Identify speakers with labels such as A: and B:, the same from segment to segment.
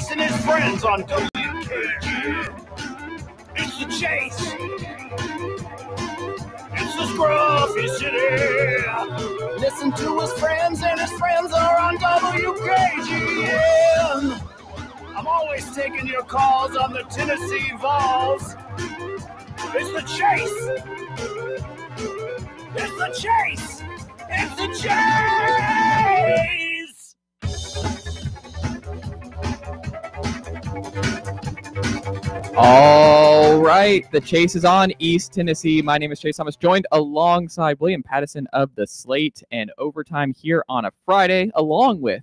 A: Chase and his friends on WKG. It's the Chase. It's the Scruffy City. Listen to his friends, and his friends are on WKGN. I'm always taking your calls on the Tennessee Vols. It's the Chase. It's the Chase. It's the Chase.
B: All right, the Chase is on East Tennessee. My name is Chase Thomas, joined alongside William Pattison of the Slate and Overtime here on a Friday, along with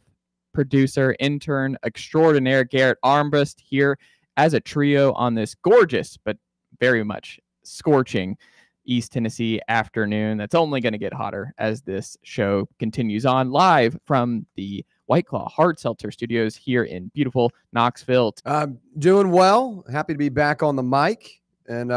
B: producer, intern extraordinaire Garrett Armbrust here as a trio on this gorgeous but very much scorching East Tennessee afternoon. That's only going to get hotter as this show continues on live from the White Claw Hard Seltzer Studios here in beautiful Knoxville.
C: Doing well. Happy to be back on the mic and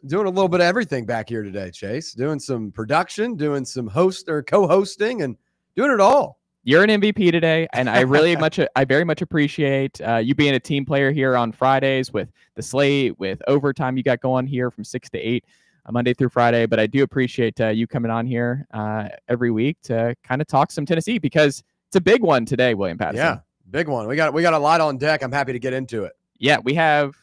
C: doing a little bit of everything back here today, Chase. Doing some production, doing some host or co-hosting, and doing it all.
B: You're an MVP today, and I very much appreciate you being a team player here on Fridays with the Slate, with Overtime you got going here from 6 to 8. Monday through Friday, but I do appreciate you coming on here every week to kind of talk some Tennessee, because it's a big one today, William Pattison.
C: Yeah, big one. We got a lot on deck. I'm happy to get into it.
B: Yeah, we have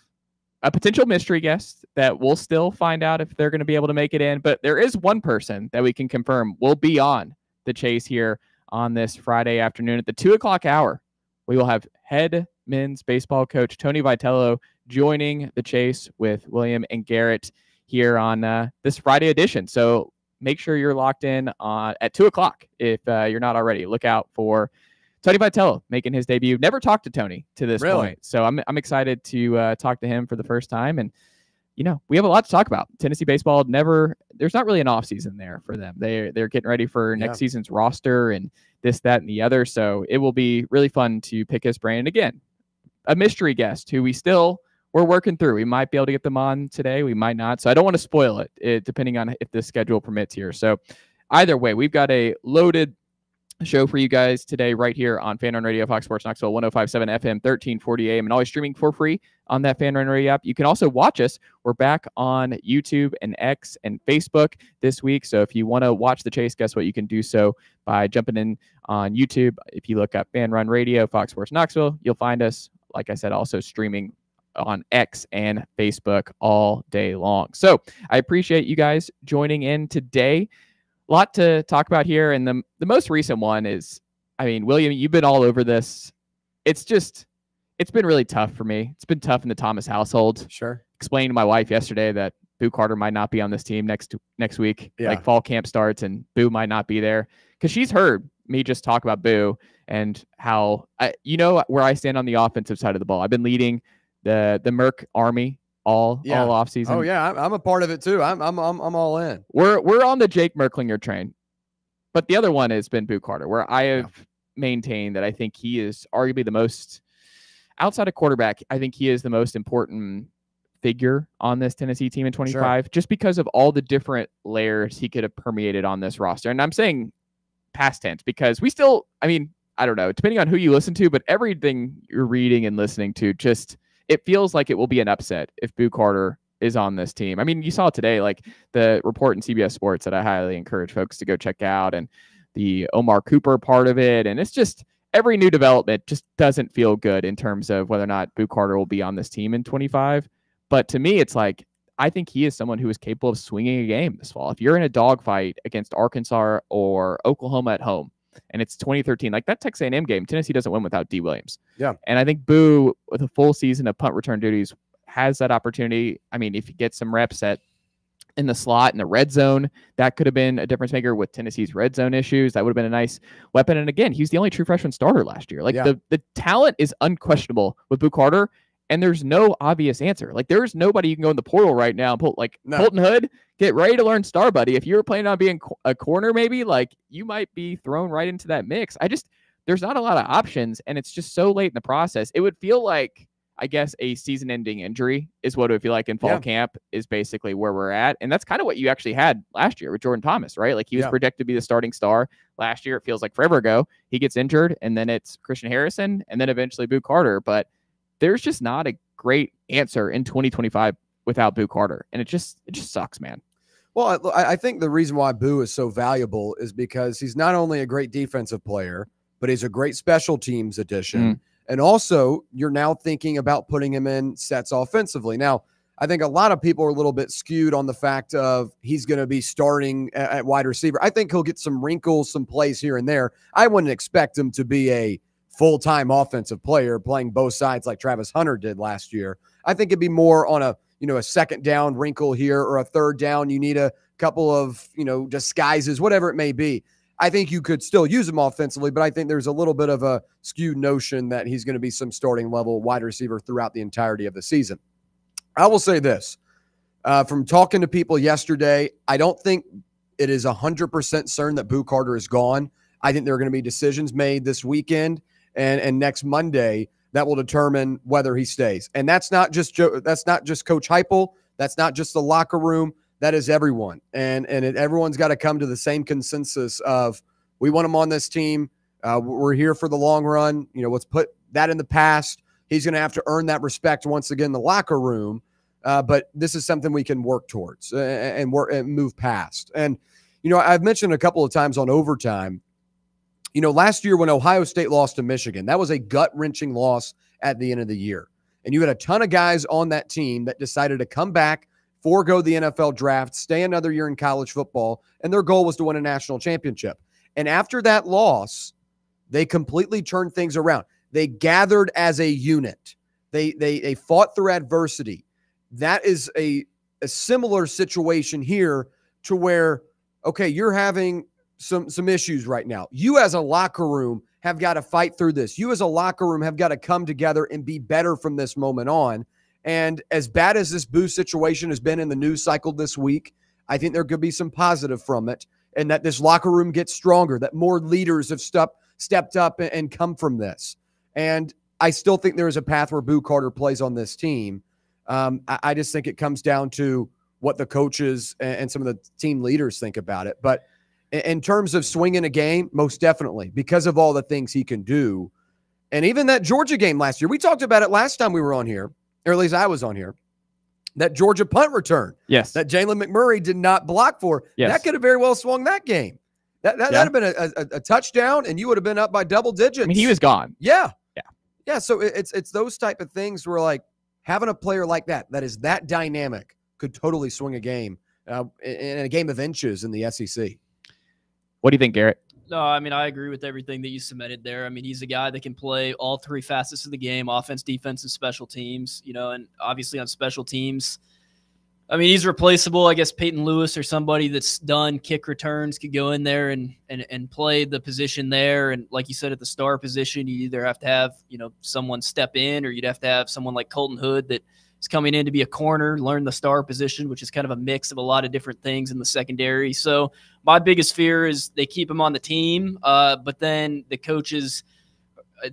B: a potential mystery guest that we'll still find out if they're going to be able to make it in, but there is one person that we can confirm will be on the Chase here on this Friday afternoon at the 2 o'clock hour. We will have head men's baseball coach Tony Vitello joining the Chase with William and Garrett here on this Friday edition. So make sure you're locked in at 2 o'clock if you're not already. Look out for Tony Vitello making his debut. Never talked to Tony to this point, so I'm excited to talk to him for the first time. And you know, we have a lot to talk about. Tennessee baseball there's not really an off season there for them. They're getting ready for next season's roster and this, that, and the other. So it will be really fun to pick his brain. And again, a mystery guest who we're working through. We might be able to get them on today. We might not. So I don't want to spoil it depending on if the schedule permits here. So either way, we've got a loaded show for you guys today right here on Fan Run Radio, Fox Sports Knoxville, 105.7 FM, 1340 AM, and always streaming for free on that Fan Run Radio app. You can also watch us. We're back on YouTube and X and Facebook this week. So if you want to watch the Chase, guess what? You can do so by jumping in on YouTube. If you look up Fan Run Radio, Fox Sports Knoxville, you'll find us, like I said, also streaming on X and Facebook all day long. So I appreciate you guys joining in today. A lot to talk about here. And the most recent one is, I mean, William, you've been all over this. It's been really tough for me. It's been tough in the Thomas household.
C: Sure.
B: Explained to my wife yesterday that Boo Carter might not be on this team next week. Yeah. Like fall camp starts and Boo might not be there, because she's heard me just talk about Boo and how, where I stand on the offensive side of the ball. I've been leading the Merck Army all off season.
C: Oh yeah, I'm a part of it too. I'm all in.
B: We're on the Jake Merklinger train, but the other one has been Boo Carter, where I have maintained that I think he is arguably the most, outside of quarterback, I think he is the most important figure on this Tennessee team in 25, just because of all the different layers he could have permeated on this roster. And I'm saying past tense because we still, I mean, I don't know, depending on who you listen to, but everything you're reading and listening to, just it feels like it will be an upset if Boo Carter is on this team. I mean, you saw today, like the report in CBS Sports that I highly encourage folks to go check out, and the Omar Cooper part of it. And it's just every new development just doesn't feel good in terms of whether or not Boo Carter will be on this team in 25. But to me, it's like, I think he is someone who is capable of swinging a game this fall. If you're in a dogfight against Arkansas or Oklahoma at home, and it's 2013, like that Texas A&M game, Tennessee doesn't win without D. Williams.
C: Yeah.
B: And I think Boo, with a full season of punt return duties, has that opportunity. I mean, if he gets some reps in the slot, in the red zone, that could have been a difference maker with Tennessee's red zone issues. That would have been a nice weapon. And again, he's the only true freshman starter last year. Like the talent is unquestionable with Boo Carter, and there's no obvious answer. Like there's nobody you can go in the portal right now and pull, like Colton Hood, get ready to learn Star Buddy. If you were planning on being a corner, maybe, like you might be thrown right into that mix. There's not a lot of options, and it's just so late in the process. It would feel like, I guess, a season-ending injury is what it would feel like in fall camp is basically where we're at. And that's kind of what you actually had last year with Jordan Thomas, right? Like he was projected to be the starting star last year. It feels like forever ago. He gets injured, and then it's Christian Harrison, and then eventually Boo Carter. But there's just not a great answer in 2025 without Boo Carter. And it just sucks, man.
C: Well, I think the reason why Boo is so valuable is because he's not only a great defensive player, but he's a great special teams addition. And also, you're now thinking about putting him in sets offensively. Now, I think a lot of people are a little bit skewed on the fact of he's going to be starting at wide receiver. I think he'll get some wrinkles, some plays here and there. I wouldn't expect him to be a full-time offensive player playing both sides like Travis Hunter did last year. I think it'd be more on a second down wrinkle here, or a third down. You need a couple of, disguises, whatever it may be. I think you could still use him offensively, but I think there's a little bit of a skewed notion that he's going to be some starting level wide receiver throughout the entirety of the season. I will say this, from talking to people yesterday, I don't think it is 100% certain that Boo Carter is gone. I think there are going to be decisions made this weekend and next Monday that will determine whether he stays. And that's not just that's not just Coach Heupel. That's not just the locker room. That is everyone. And everyone's got to come to the same consensus of, we want him on this team. We're here for the long run. Let's put that in the past. He's going to have to earn that respect once again in the locker room. But this is something we can work towards and move past. And, I've mentioned a couple of times on overtime, last year when Ohio State lost to Michigan, that was a gut-wrenching loss at the end of the year. And you had a ton of guys on that team that decided to come back, forego the NFL draft, stay another year in college football, and their goal was to win a national championship. And after that loss, they completely turned things around. They gathered as a unit. They fought through adversity. That is a similar situation here to where, okay, you're having some issues right now. You as a locker room have got to fight through this. You as a locker room have got to come together and be better from this moment on. And as bad as this Boo situation has been in the news cycle this week, I think there could be some positive from it, and that this locker room gets stronger, that more leaders have stepped up and come from this. And I still think there is a path where Boo Carter plays on this team. I just think it comes down to what the coaches and some of the team leaders think about it. But in terms of swinging a game, most definitely, because of all the things he can do. And even that Georgia game last year, we talked about it last time we were on here, or at least I was on here, that Georgia punt return.
B: Yes.
C: That Jalen McMurray did not block for.
B: Yes.
C: That could have very well swung that game. That'd have been a touchdown, and you would have been up by double digits.
B: I mean, he was gone.
C: Yeah. So it's those type of things where, like, having a player like that is that dynamic could totally swing a game in a game of inches in the SEC.
B: What do you think, Garrett?
D: No, I mean, I agree with everything that you submitted there. I mean, he's a guy that can play all three facets of the game: offense, defense, and special teams. And obviously on special teams, I mean, he's replaceable. I guess Peyton Lewis or somebody that's done kick returns could go in there and play the position there. And like you said, at the star position, you either have to have, someone step in, or you'd have to have someone like Colton Hood that is coming in to be a corner, learn the star position, which is kind of a mix of a lot of different things in the secondary. So my biggest fear is they keep him on the team, but then the coaches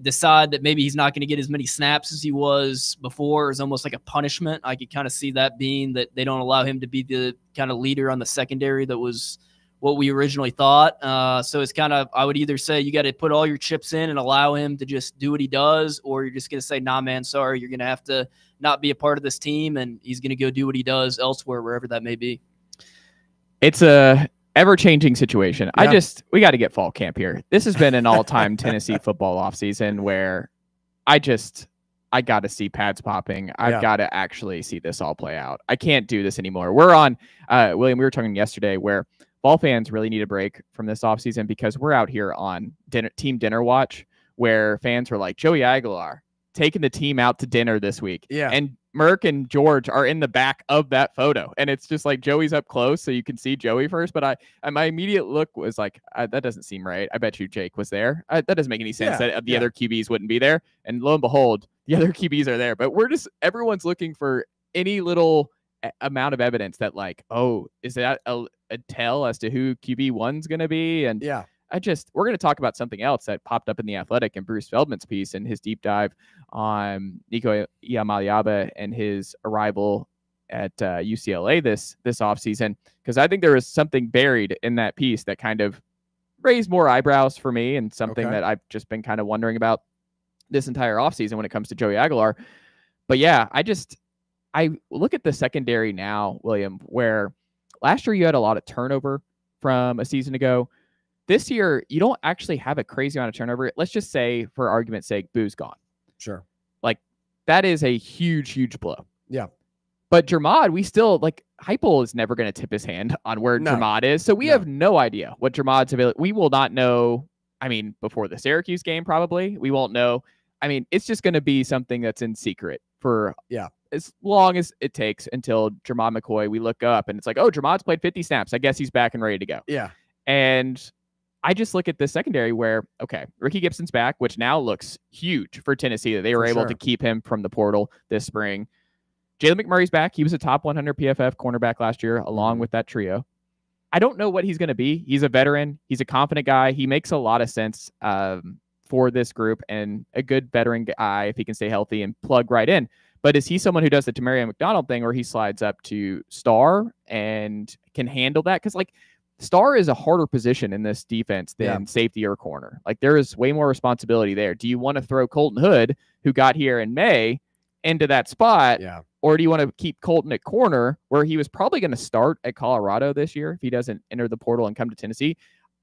D: decide that maybe he's not going to get as many snaps as he was before. It's almost like a punishment. I could kind of see that being that they don't allow him to be the kind of leader on the secondary that was what we originally thought. So it's kind of, I would either say you got to put all your chips in and allow him to just do what he does, or you're just going to say, nah, man, sorry, you're going to have to not be a part of this team, and he's going to go do what he does elsewhere, wherever that may be. It's a ever-changing situation.
C: Yeah.
B: We got to get fall camp here. This has been an all-time Tennessee football offseason where I got to see pads popping. I've got to actually see this all play out. I can't do this anymore. We're on, William, we were talking yesterday where ball fans really need a break from this offseason, because we're out here on team dinner watch where fans were like, Joey Aguilar taking the team out to dinner this week.
C: Yeah.
B: And Merck and George are in the back of that photo. And it's just like Joey's up close, so you can see Joey first. But my immediate look was like, that doesn't seem right. I bet you Jake was there. That doesn't make any sense that the other QBs wouldn't be there. And lo and behold, the other QBs are there. But everyone's looking for any little amount of evidence that, like, oh, is that a tell as to who QB1's going to be? And we're going to talk about something else that popped up in The Athletic and Bruce Feldman's piece and his deep dive on Nico Iamaleava and his arrival at UCLA this offseason, because I think there was something buried in that piece that kind of raised more eyebrows for me, and something that I've just been kind of wondering about. this entire offseason when it comes to Joey Aguilar. But yeah, I look at the secondary now, William, where last year you had a lot of turnover from a season ago. This year, you don't actually have a crazy amount of turnover. Let's just say, for argument's sake, Boo's gone.
C: Sure.
B: Like, that is a huge, huge blow.
C: Yeah.
B: But Jermod, we still, like, Heupel is never going to tip his hand on where Jermod is. So we have no idea what Jermod's available. We will not know, before the Syracuse game, probably. We won't know. It's just going to be something that's in secret for as long as it takes until Jermod McCoy, we look up and it's like, oh, Jermod's played 50 snaps. I guess he's back and ready to go.
C: Yeah.
B: And I just look at the secondary where, okay, Ricky Gibson's back, which now looks huge for Tennessee that they were able to keep him from the portal this spring. Jalen McMurray's back. He was a top 100 PFF cornerback last year, along with that trio. I don't know what he's going to be. He's a veteran. He's a confident guy. He makes a lot of sense for this group and a good veteran guy if he can stay healthy and plug right in. But is he someone who does the Tamarion McDonald thing where he slides up to star and can handle that? Because, like, star is a harder position in this defense than safety or corner. Like, there is way more responsibility there. Do you want to throw Colton Hood, who got here in May, into that spot?
C: Yeah.
B: Or do you want to keep Colton at corner, where he was probably going to start at Colorado this year if he doesn't enter the portal and come to Tennessee?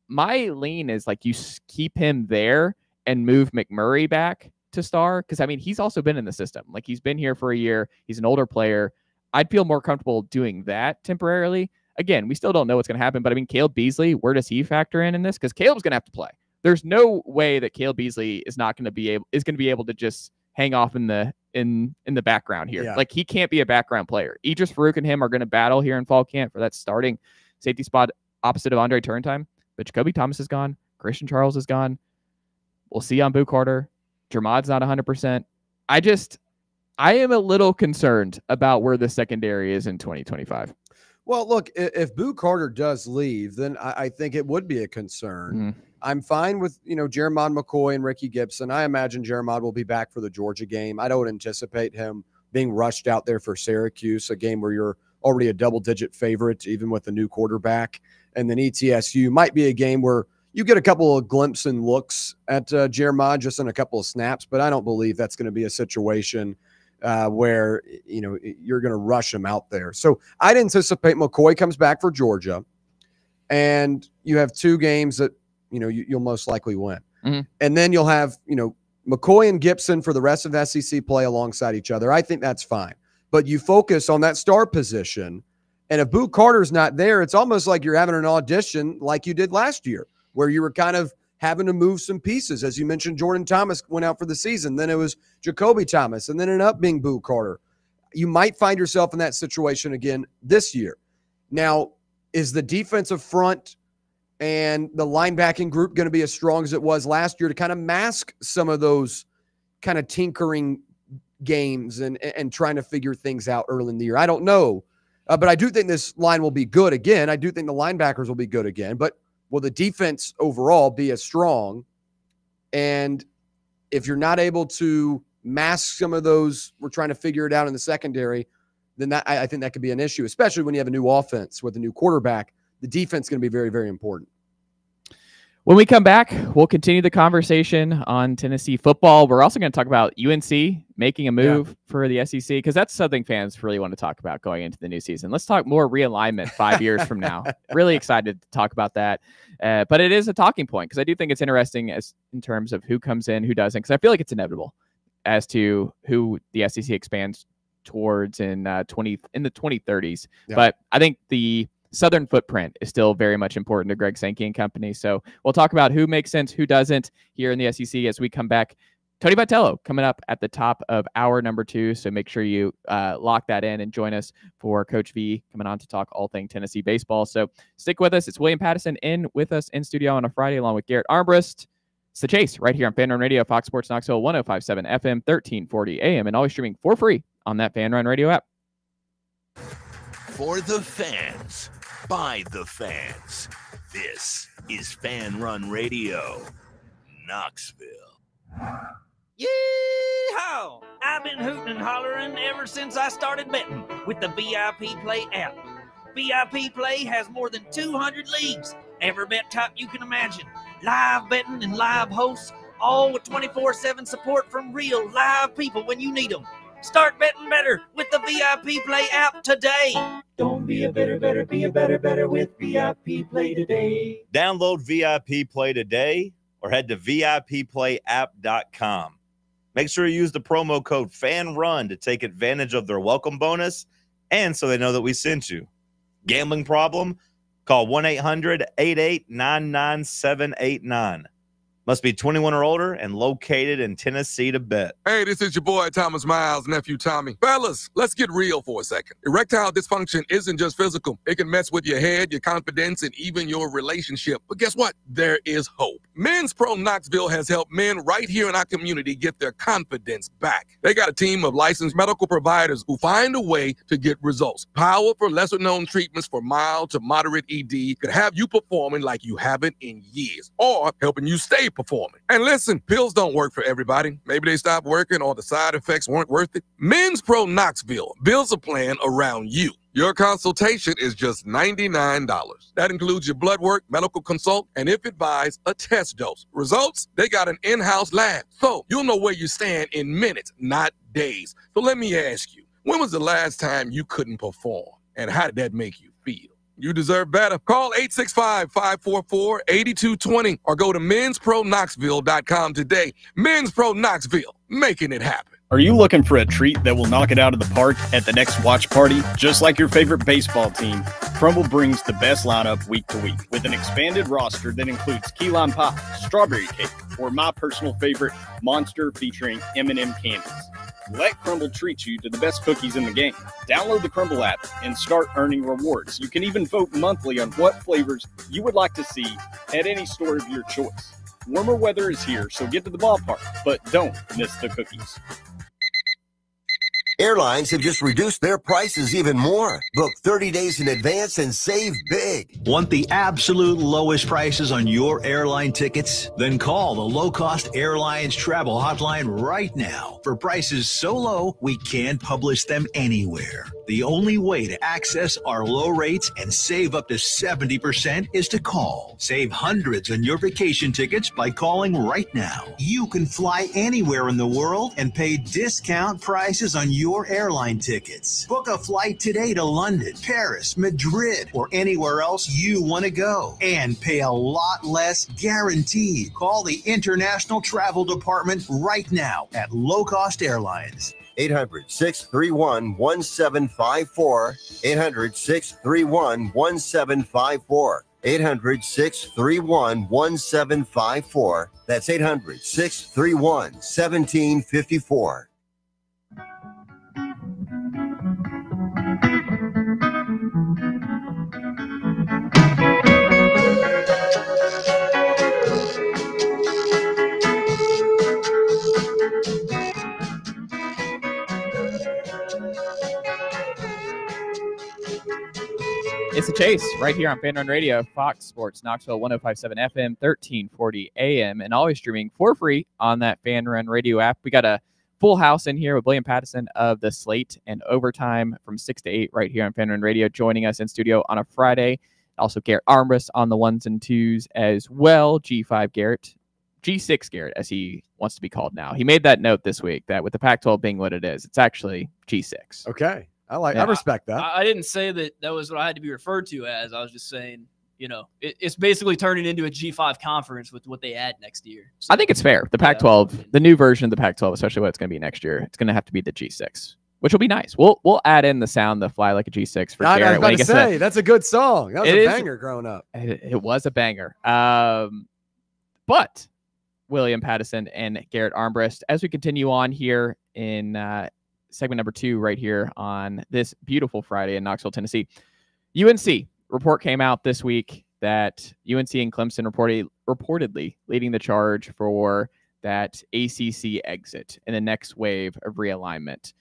B: My lean is like you keep him there and move McMurray back to star, because he's also been in the system. Like, he's been here for a year. He's an older player. I'd feel more comfortable doing that temporarily. Again, we still don't know what's going to happen, but Caleb Beasley, where does he factor in this? Because Caleb's going to have to play. There's no way that Caleb Beasley is not going to be able to just hang off in the background here. Like, he can't be a background player. Idris Farouk and him are going to battle here in fall camp for that starting safety spot opposite of Andre Turntime. But Jacoby Thomas is gone. Christian Charles is gone. We'll see on Boo Carter. Jermod's not 100%. I am a little concerned about where the secondary is in 2025.
C: Well, look, if Boo Carter does leave, then I think it would be a concern.
B: Mm-hmm.
C: I'm fine with, Jermod McCoy and Ricky Gibson. I imagine Jermod will be back for the Georgia game. I don't anticipate him being rushed out there for Syracuse, a game where you're already a double-digit favorite, even with a new quarterback. And then ETSU might be a game where you get a couple of glimpses and looks at Jermod just in a couple of snaps, but I don't believe that's going to be a situation where, you're going to rush him out there. So I'd anticipate McCoy comes back for Georgia, and you have two games that, you'll most likely win.
B: Mm-hmm.
C: And then you'll have, McCoy and Gibson for the rest of SEC play alongside each other. I think that's fine. But you focus on that star position, and if Boo Carter's not there, it's almost like you're having an audition like you did last year, where you were kind of having to move some pieces. As you mentioned, Jordan Thomas went out for the season. Then it was Jacoby Thomas, and then it ended up being Boo Carter. You might find yourself in that situation again this year. Now, is the defensive front and the linebacking group going to be as strong as it was last year to kind of mask some of those kind of tinkering games and trying to figure things out early in the year? I don't know. But I do think this line will be good again. I do think the linebackers will be good again. But will the defense overall be as strong? And if you're not able to mask some of those, we're trying to figure it out in the secondary, then I think that could be an issue, especially when you have a new offense with a new quarterback. The defense is going to be very, very important.
B: When we come back, we'll continue the conversation on Tennessee football. We're also going to talk about UNC making a move for the SEC, because that's something fans really want to talk about going into the new season. Let's talk more realignment 5 years from now. Really excited to talk about that. But it is a talking point, because I do think it's interesting in terms of who comes in, who doesn't, because I feel like it's inevitable as to who the SEC expands towards in the 2030s. Yeah. But I think the Southern footprint is still very much important to Greg Sankey and company. So we'll talk about who makes sense, who doesn't here in the SEC as we come back. Tony Vitello coming up at the top of hour number 2. So make sure you lock that in and join us for Coach V coming on to talk all thing Tennessee baseball. So stick with us. It's William Pattison in with us in studio on a Friday along with Garrett Armbrust. It's The Chase right here on Fan Run Radio, Fox Sports Knoxville, 105.7 FM, 1340 AM, and always streaming for free on that Fan Run Radio app.
E: For the fans, by the fans, this is Fan Run Radio, Knoxville.
F: Yee-haw! I've been hooting and hollering ever since I started betting with the VIP Play app. VIP Play has more than 200 leagues, every bet type you can imagine. Live betting and live hosts, all with 24/7 support from real live people when you need them. Start betting better with the VIP Play app today.
G: Don't be a better, be a better with VIP Play today.
H: Download VIP Play today or head to VIPPlayApp.com. Make sure you use the promo code FANRUN to take advantage of their welcome bonus and so they know that we sent you. Gambling problem? Call 1-800-88-99789. Must be 21 or older and located in Tennessee to bet.
I: Hey, this is your boy, Thomas Miles, nephew Tommy. Fellas, let's get real for a second. Erectile dysfunction isn't just physical. It can mess with your head, your confidence, and even your relationship. But guess what? There is hope. Men's Pro Knoxville has helped men right here in our community get their confidence back. They got a team of licensed medical providers who find a way to get results. Powerful, lesser-known treatments for mild to moderate ED could have you performing like you haven't in years, or helping you stay performing. And listen, pills don't work for everybody. Maybe they stopped working or the side effects weren't worth it. Men's Pro Knoxville builds a plan around you. Your consultation is just $99. That includes your blood work, medical consult, and if advised, a test dose. Results? They got an in-house lab. So you'll know where you stand in minutes, not days. So let me ask you, when was the last time you couldn't perform? And how did that make you feel? You deserve better. Call 865-544-8220 or go to menspronknoxville.com today. Men's Pro Knoxville, making it happen.
J: Are you looking for a treat that will knock it out of the park at the next watch party? Just like your favorite baseball team, Crumble brings the best lineup week to week with an expanded roster that includes key lime pie, strawberry cake, or my personal favorite, Monster featuring M&M candies. Let Crumble treat you to the best cookies in the game. Download the Crumble app and start earning rewards. You can even vote monthly on what flavors you would like to see at any store of your choice. Warmer weather is here, so get to the ballpark, but don't miss the cookies.
K: Airlines have just reduced their prices even more. Book 30 days in advance and save big.
E: Want the absolute lowest prices on your airline tickets? Then call the Low Cost Airlines Travel Hotline right now for prices so low we can't publish them anywhere. The only way to access our low rates and save up to 70% is to call. Save hundreds on your vacation tickets by calling right now. You can fly anywhere in the world and pay discount prices on your airline tickets. Book a flight today to London, Paris, Madrid, or anywhere else you want to go and pay a lot less guaranteed. Call the International Travel Department right now at Low Cost Airlines.
K: 800-631-1754. 800-631-1754. 800-631-1754. That's 800-631-1754.
B: It's a chase right here on Fan Run Radio, Fox Sports Knoxville, 105.7 FM, 1340 AM, and always streaming for free on that Fan Run Radio app. We got a full house in here with William Pattison of the Slate and Overtime from 6 to 8 right here on Fan Run Radio, joining us in studio on a Friday. Also, Garrett Armbrust on the ones and twos as well. G5 Garrett, G6 Garrett, as he wants to be called now. He made that note this week that with the Pac-12 being what it is, it's actually G6.
C: Okay. I respect that.
D: I didn't say that was what I had to be referred to as. I was just saying, it's basically turning into a G5 conference with what they add next year. So,
B: I think it's fair. The Pac-12, the new version of the Pac-12, especially what it's going to be next year, it's going to have to be the G6, which will be nice. We'll add in the sound "The Fly Like a G6" for Garrett.
C: I was about to say, that's a good song. That was a banger growing up.
B: It was a banger. But William Pattison and Garrett Armbrust, as we continue on here in segment number 2 right here on this beautiful Friday in Knoxville, Tennessee. UNC report came out this week that UNC and Clemson reportedly leading the charge for that ACC exit in the next wave of realignment.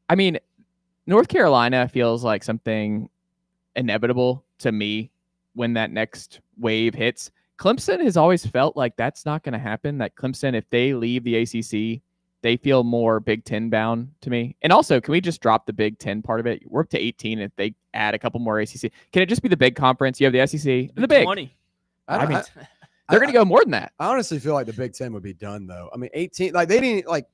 B: I mean, North Carolina feels like something inevitable to me when that next wave hits. Clemson has always felt like that's not going to happen, that Clemson, if they leave the ACC, they feel more Big Ten bound to me. And also, can we just drop the Big Ten part of it? We're up to 18. If they add a couple more ACC, can it just be the big conference? You have the SEC and the Big
D: 20.
C: I
B: They're going to go more than that.
C: I honestly feel like the Big Ten would be done, though. I mean, 18, like they didn't like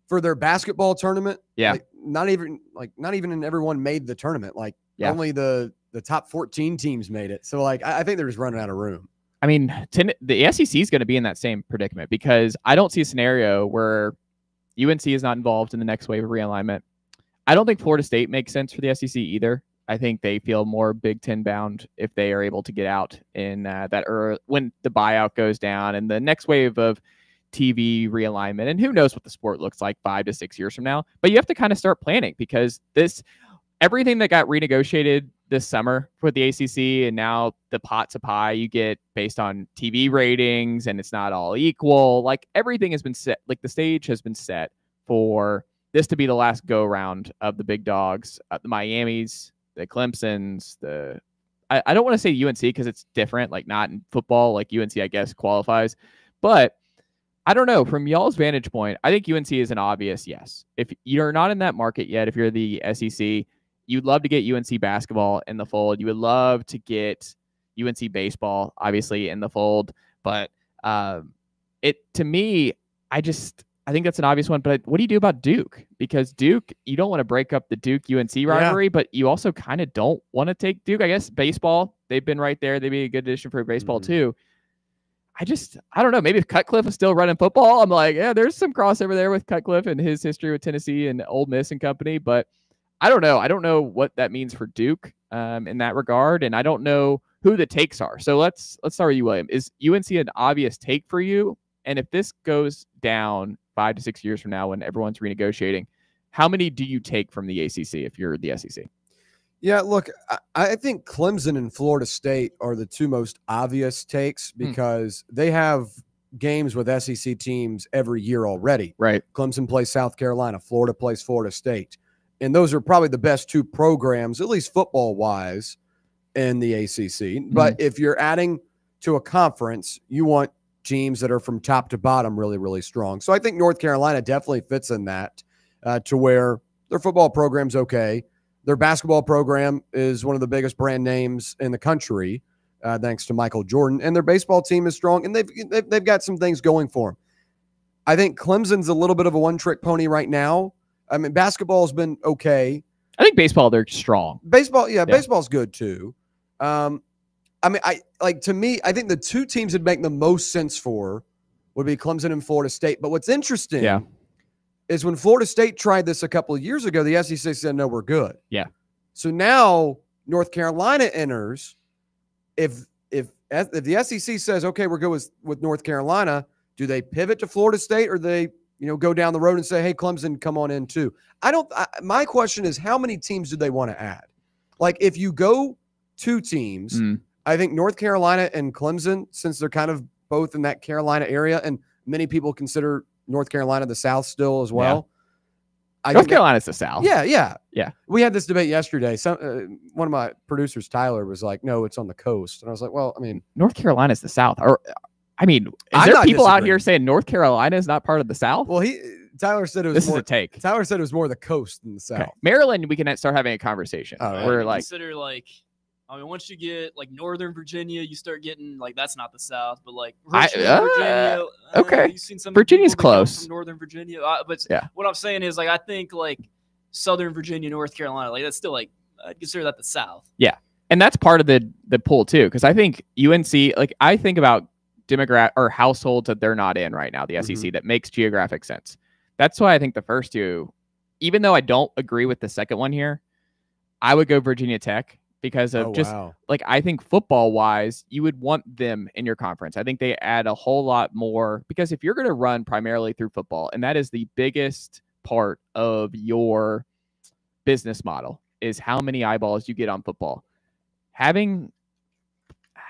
C: for their basketball tournament.
B: Yeah.
C: Like, not even everyone made the tournament. Like only the top 14 teams made it. So like, I think they're just running out of room.
B: I mean, the SEC is going to be in that same predicament because I don't see a scenario where UNC is not involved in the next wave of realignment. I don't think Florida State makes sense for the SEC either. I think they feel more Big Ten bound if they are able to get out in when the buyout goes down and the next wave of TV realignment. And who knows what the sport looks like 5 to 6 years from now. But you have to kind of start planning because everything that got renegotiated this summer for the ACC and now the pots of pie you get based on TV ratings and it's not all equal. Like everything has been set. Like the stage has been set for this to be the last go round of the big dogs, the Miamis, the Clemsons, I don't want to say UNC because it's different, like not in football, like UNC, I guess, qualifies. But I don't know. From y'all's vantage point, I think UNC is an obvious yes. If you're not in that market yet, if you're the SEC, you'd love to get UNC basketball in the fold. You would love to get UNC baseball, obviously, in the fold. But to me, I think that's an obvious one, but what do you do about Duke? Because Duke, you don't want to break up the Duke-UNC rivalry, but you also kind of don't want to take Duke. I guess baseball, they've been right there. They'd be a good addition for baseball too. I don't know. Maybe if Cutcliffe is still running football, I'm like, yeah, there's some crossover there with Cutcliffe and his history with Tennessee and Ole Miss and company. But I don't know. I don't know what that means for Duke in that regard, and I don't know who the takes are. So let's start with you, William. Is UNC an obvious take for you? And if this goes down 5 to 6 years from now when everyone's renegotiating, how many do you take from the ACC if you're the SEC?
C: Yeah, look, I think Clemson and Florida State are the two most obvious takes because they have games with SEC teams every year already.
B: Right.
C: Clemson plays South Carolina. Florida plays Florida State. And those are probably the best two programs, at least football-wise, in the ACC. But if you're adding to a conference, you want teams that are from top to bottom really, really strong. So I think North Carolina definitely fits in that to where their football program's okay. Their basketball program is one of the biggest brand names in the country, thanks to Michael Jordan. And their baseball team is strong, and they've got some things going for them. I think Clemson's a little bit of a one-trick pony right now. I mean, basketball's been okay.
B: I think baseball, they're strong.
C: Baseball, yeah. Baseball's good too. I mean, to me, I think the two teams that make the most sense for would be Clemson and Florida State. But what's interesting is when Florida State tried this a couple of years ago, the SEC said, no, we're good.
B: Yeah.
C: So now North Carolina enters. If the SEC says, okay, we're good with North Carolina, do they pivot to Florida State or they go down the road and say, hey, Clemson, come on in too? My question is, how many teams do they want to add? Like if you go two teams, I think North Carolina and Clemson, since they're kind of both in that Carolina area, and many people consider North Carolina the South still as well.
B: Yeah. North Carolina's the South.
C: Yeah. We had this debate yesterday. One of my producers, Tyler, was like, no, it's on the coast. And I was like, well, I mean,
B: North Carolina's the South. Or, I mean, is there people out here saying North Carolina is not part of the South?
C: Well, Tyler said it was
B: this
C: more,
B: is a take.
C: Tyler said it was more the coast than the South.
B: Okay. Maryland, we can start having a conversation. We're like,
D: consider once you get like Northern Virginia, you start getting like that's not the South, but like Virginia.
B: Okay,
D: you've seen some
B: Virginia's close.
D: From Northern Virginia, but what I'm saying is like I think like Southern Virginia, North Carolina, like that's still like I'd consider that the South.
B: Yeah, and that's part of the pool too, because I think UNC, like I think about demographic or households that they're not in right now, the SEC, that makes geographic sense. That's why I think the first two, even though I don't agree with the second one here, I would go Virginia Tech. Because of like, I think football wise, you would want them in your conference. I think they add a whole lot more because if you're going to run primarily through football, and that is the biggest part of your business model is how many eyeballs you get on football. Having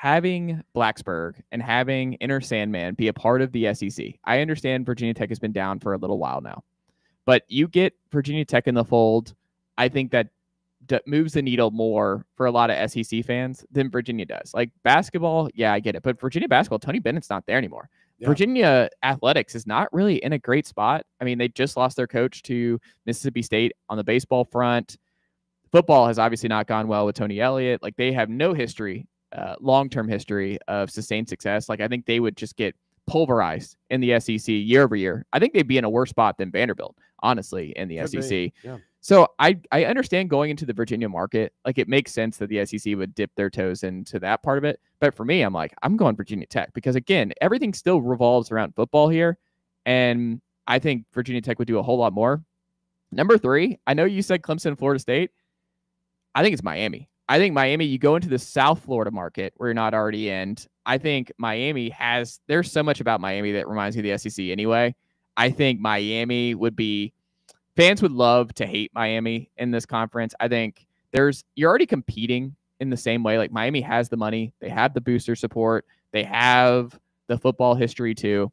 B: Blacksburg and having Inner Sandman be a part of the SEC. I understand Virginia Tech has been down for a little while now, but you get Virginia Tech in the fold. I think that moves the needle more for a lot of SEC fans than Virginia does. Like basketball, yeah, I get it. But Virginia basketball, Tony Bennett's not there anymore. Yeah. Virginia athletics is not really in a great spot. I mean, they just lost their coach to Mississippi State on the baseball front. Football has obviously not gone well with Tony Elliott. Like they have no history long-term history of sustained success, like I think they would just get pulverized in the SEC year over year. I think they'd be in a worse spot than Vanderbilt, honestly, in the
C: Could
B: SEC.
C: be. Yeah.
B: So I understand going into the Virginia market. Like, it makes sense that the SEC would dip their toes into that part of it. But for me, I'm like, I'm going Virginia Tech because, again, everything still revolves around football here. And I think Virginia Tech would do a whole lot more. Number 3, I know you said Clemson, Florida State. I think it's Miami. I think Miami, you go into the South Florida market where you're not already in. I think Miami there's so much about Miami that reminds me of the SEC anyway. I think Miami would be, fans would love to hate Miami in this conference. I think you're already competing in the same way. Like, Miami has the money. They have the booster support. They have the football history too.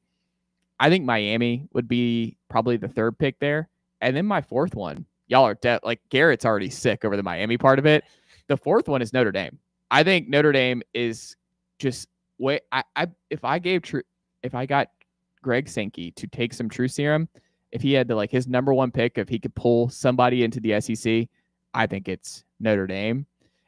B: I think Miami would be probably the 3rd pick there. And then my 4th one, y'all are like, Garrett's already sick over the Miami part of it. The 4th one is Notre Dame. I think Notre Dame is just if I got Greg Sankey to take some true serum, if he had to, like, his number 1 pick, if he could pull somebody into the SEC, I think it's Notre Dame.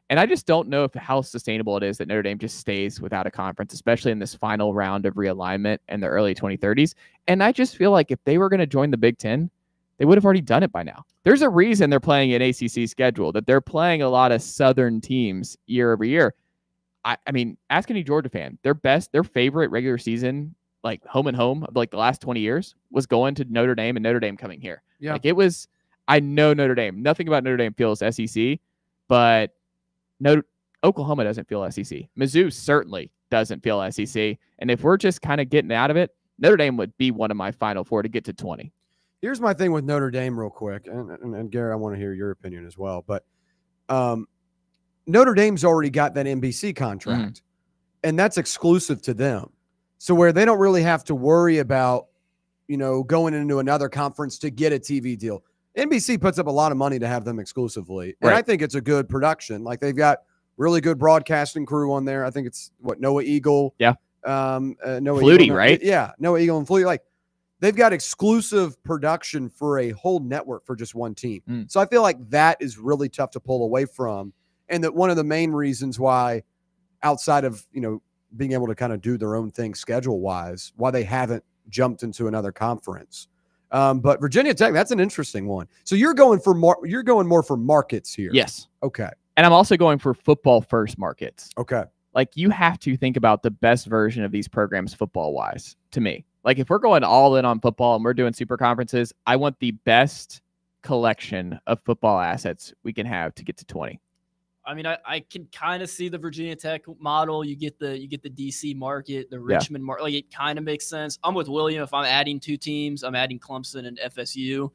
B: And I just don't know how sustainable it is that Notre Dame just stays without a conference, especially in this final round of realignment in the early 2030s. And I just feel like if they were going to join the Big Ten, they would have already done it by now. There's a reason they're playing an ACC schedule, that they're playing a lot of Southern teams year over year. I mean, ask any Georgia fan, their favorite regular season, like home and home of like the last 20 years, was going to Notre Dame and Notre Dame coming here.
C: Yeah.
B: Like, it was, I know Notre Dame, nothing about Notre Dame feels SEC, but Oklahoma doesn't feel SEC. Mizzou certainly doesn't feel SEC. And if we're just kind of getting out of it, Notre Dame would be one of my final 4 to get to 20.
C: Here's my thing with Notre Dame real quick. And Gary, I want to hear your opinion as well. But Notre Dame's already got that NBC contract, and that's exclusive to them. So where they don't really have to worry about, going into another conference to get a TV deal. NBC puts up a lot of money to have them exclusively. And I think it's a good production. Like, they've got really good broadcasting crew on there. I think it's Noah Eagle.
B: Yeah.
C: Noah
B: Flutie,
C: Eagle,
B: right?
C: Yeah. Noah Eagle and Flutie. Like, they've got exclusive production for a whole network for just one team. So I feel like that is really tough to pull away from. And that one of the main reasons why, outside of, being able to kind of do their own thing schedule-wise, why they haven't jumped into another conference. But Virginia Tech, that's an interesting one. So you're going more for markets here.
B: Yes.
C: Okay.
B: And I'm also going for football first markets.
C: Okay.
B: Like, you have to think about the best version of these programs football-wise, to me. Like, if we're going all in on football and we're doing super conferences, I want the best collection of football assets we can have to get to 20.
D: I mean, I can kind of see the Virginia Tech model. You get the DC market, the Richmond market. Like, it kind of makes sense. I'm with William. If I'm adding 2 teams, I'm adding Clemson and FSU.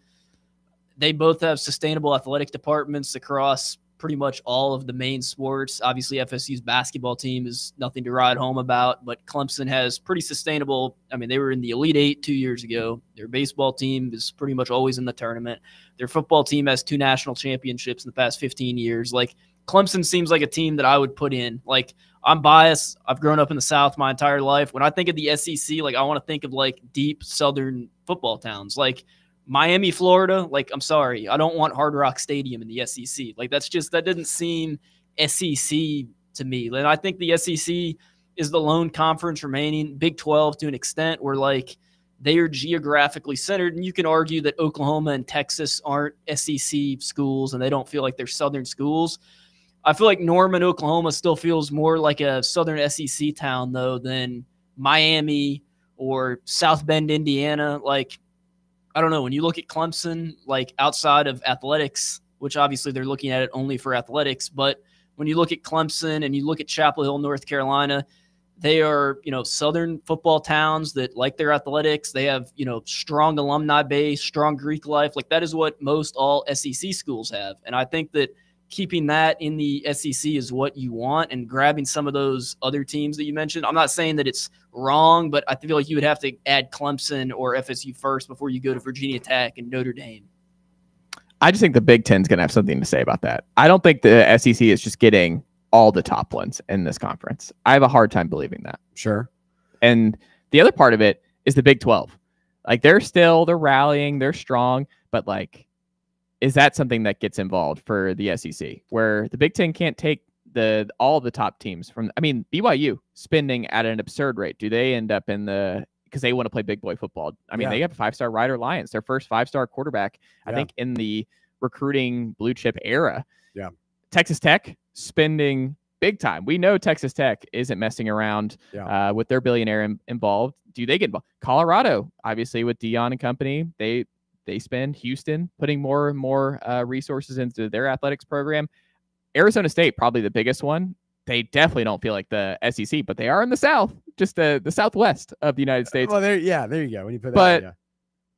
D: They both have sustainable athletic departments across pretty much all of the main sports. Obviously, FSU's basketball team is nothing to write home about, but Clemson has pretty sustainable. I mean, they were in the Elite 8 2 years ago. Their baseball team is pretty much always in the tournament. Their football team has 2 national championships in the past 15 years. Like, Clemson seems like a team that I would put in. Like, I'm biased. I've grown up in the South my entire life. When I think of the SEC, like, I want to think of like deep Southern football towns, like Miami, Florida. Like, I'm sorry, I don't want Hard Rock Stadium in the SEC. Like, that doesn't seem SEC to me. And I think the SEC is the lone conference remaining. Big 12 to an extent, where like they are geographically centered. And you can argue that Oklahoma and Texas aren't SEC schools and they don't feel like they're Southern schools. I feel like Norman, Oklahoma still feels more like a Southern SEC town, though, than Miami or South Bend, Indiana. Like, I don't know. When you look at Clemson, like, outside of athletics, which obviously they're looking at it only for athletics, but when you look at Clemson and you look at Chapel Hill, North Carolina, they are, Southern football towns that like their athletics. They have, strong alumni base, strong Greek life. Like, that is what most all SEC schools have. And I think that keeping that in the SEC is what you want, and grabbing some of those other teams that you mentioned. I'm not saying that it's wrong, but I feel like you would have to add Clemson or FSU first before you go to Virginia Tech and Notre Dame.
B: I just think the Big Ten's going to have something to say about that. I don't think the SEC is just getting all the top ones in this conference. I have a hard time believing that.
C: Sure.
B: And the other part of it is the Big 12. Like, they're rallying, they're strong, but like, is that something that gets involved for the SEC, where the Big Ten can't take all the top teams from, I mean, BYU spending at an absurd rate. Do they end up in the, because they want to play big boy football. I mean, they have a 5-star Ryder Lyons, their first 5-star quarterback, I think, in the recruiting blue chip era.
C: Yeah.
B: Texas Tech spending big time. We know Texas Tech isn't messing around with their billionaire involved. Do they get involved? Colorado, obviously, with Dion and company, they spend. Houston putting more and more resources into their athletics program. Arizona State, probably the biggest one. They definitely don't feel like the SEC, but they are in the South, just the Southwest of the United States.
C: Well, there you go. When you put that,
B: but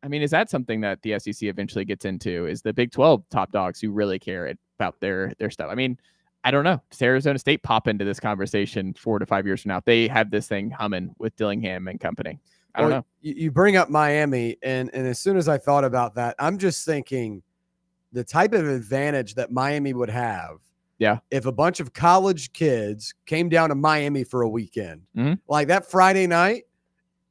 B: I mean, is that something that the SEC eventually gets into? Is the Big 12 top dogs who really care about their stuff? I mean, I don't know. Does Arizona State pop into this conversation 4 to 5 years from now? They have this thing humming with Dillingham and company. I don't know.
C: You bring up Miami, and as soon as I thought about that, I'm just thinking the type of advantage that Miami would have.
B: Yeah.
C: If a bunch of college kids came down to Miami for a weekend,
B: mm-hmm.
C: like that Friday night,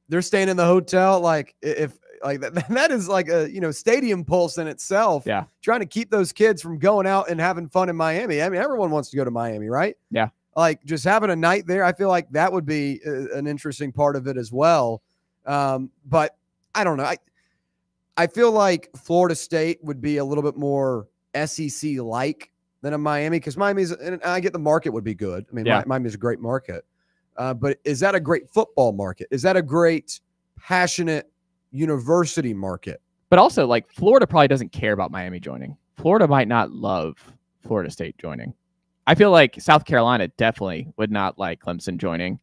C: they're staying in the hotel. Like if like that is like a, stadium pulse in itself.
B: Yeah.
C: Trying to keep those kids from going out and having fun in Miami. I mean, everyone wants to go to Miami, right?
B: Yeah.
C: Like just having a night there. I feel like that would be an interesting part of it as well. But I don't know. I feel like Florida State would be a little bit more SEC like than a Miami, because Miami's, and I get the market would be good. I mean, Miami's a great market. But is that a great football market? Is that a great passionate university market?
B: But also, like, Florida probably doesn't care about Miami joining. Florida might not love Florida State joining. I feel like South Carolina definitely would not like Clemson joining.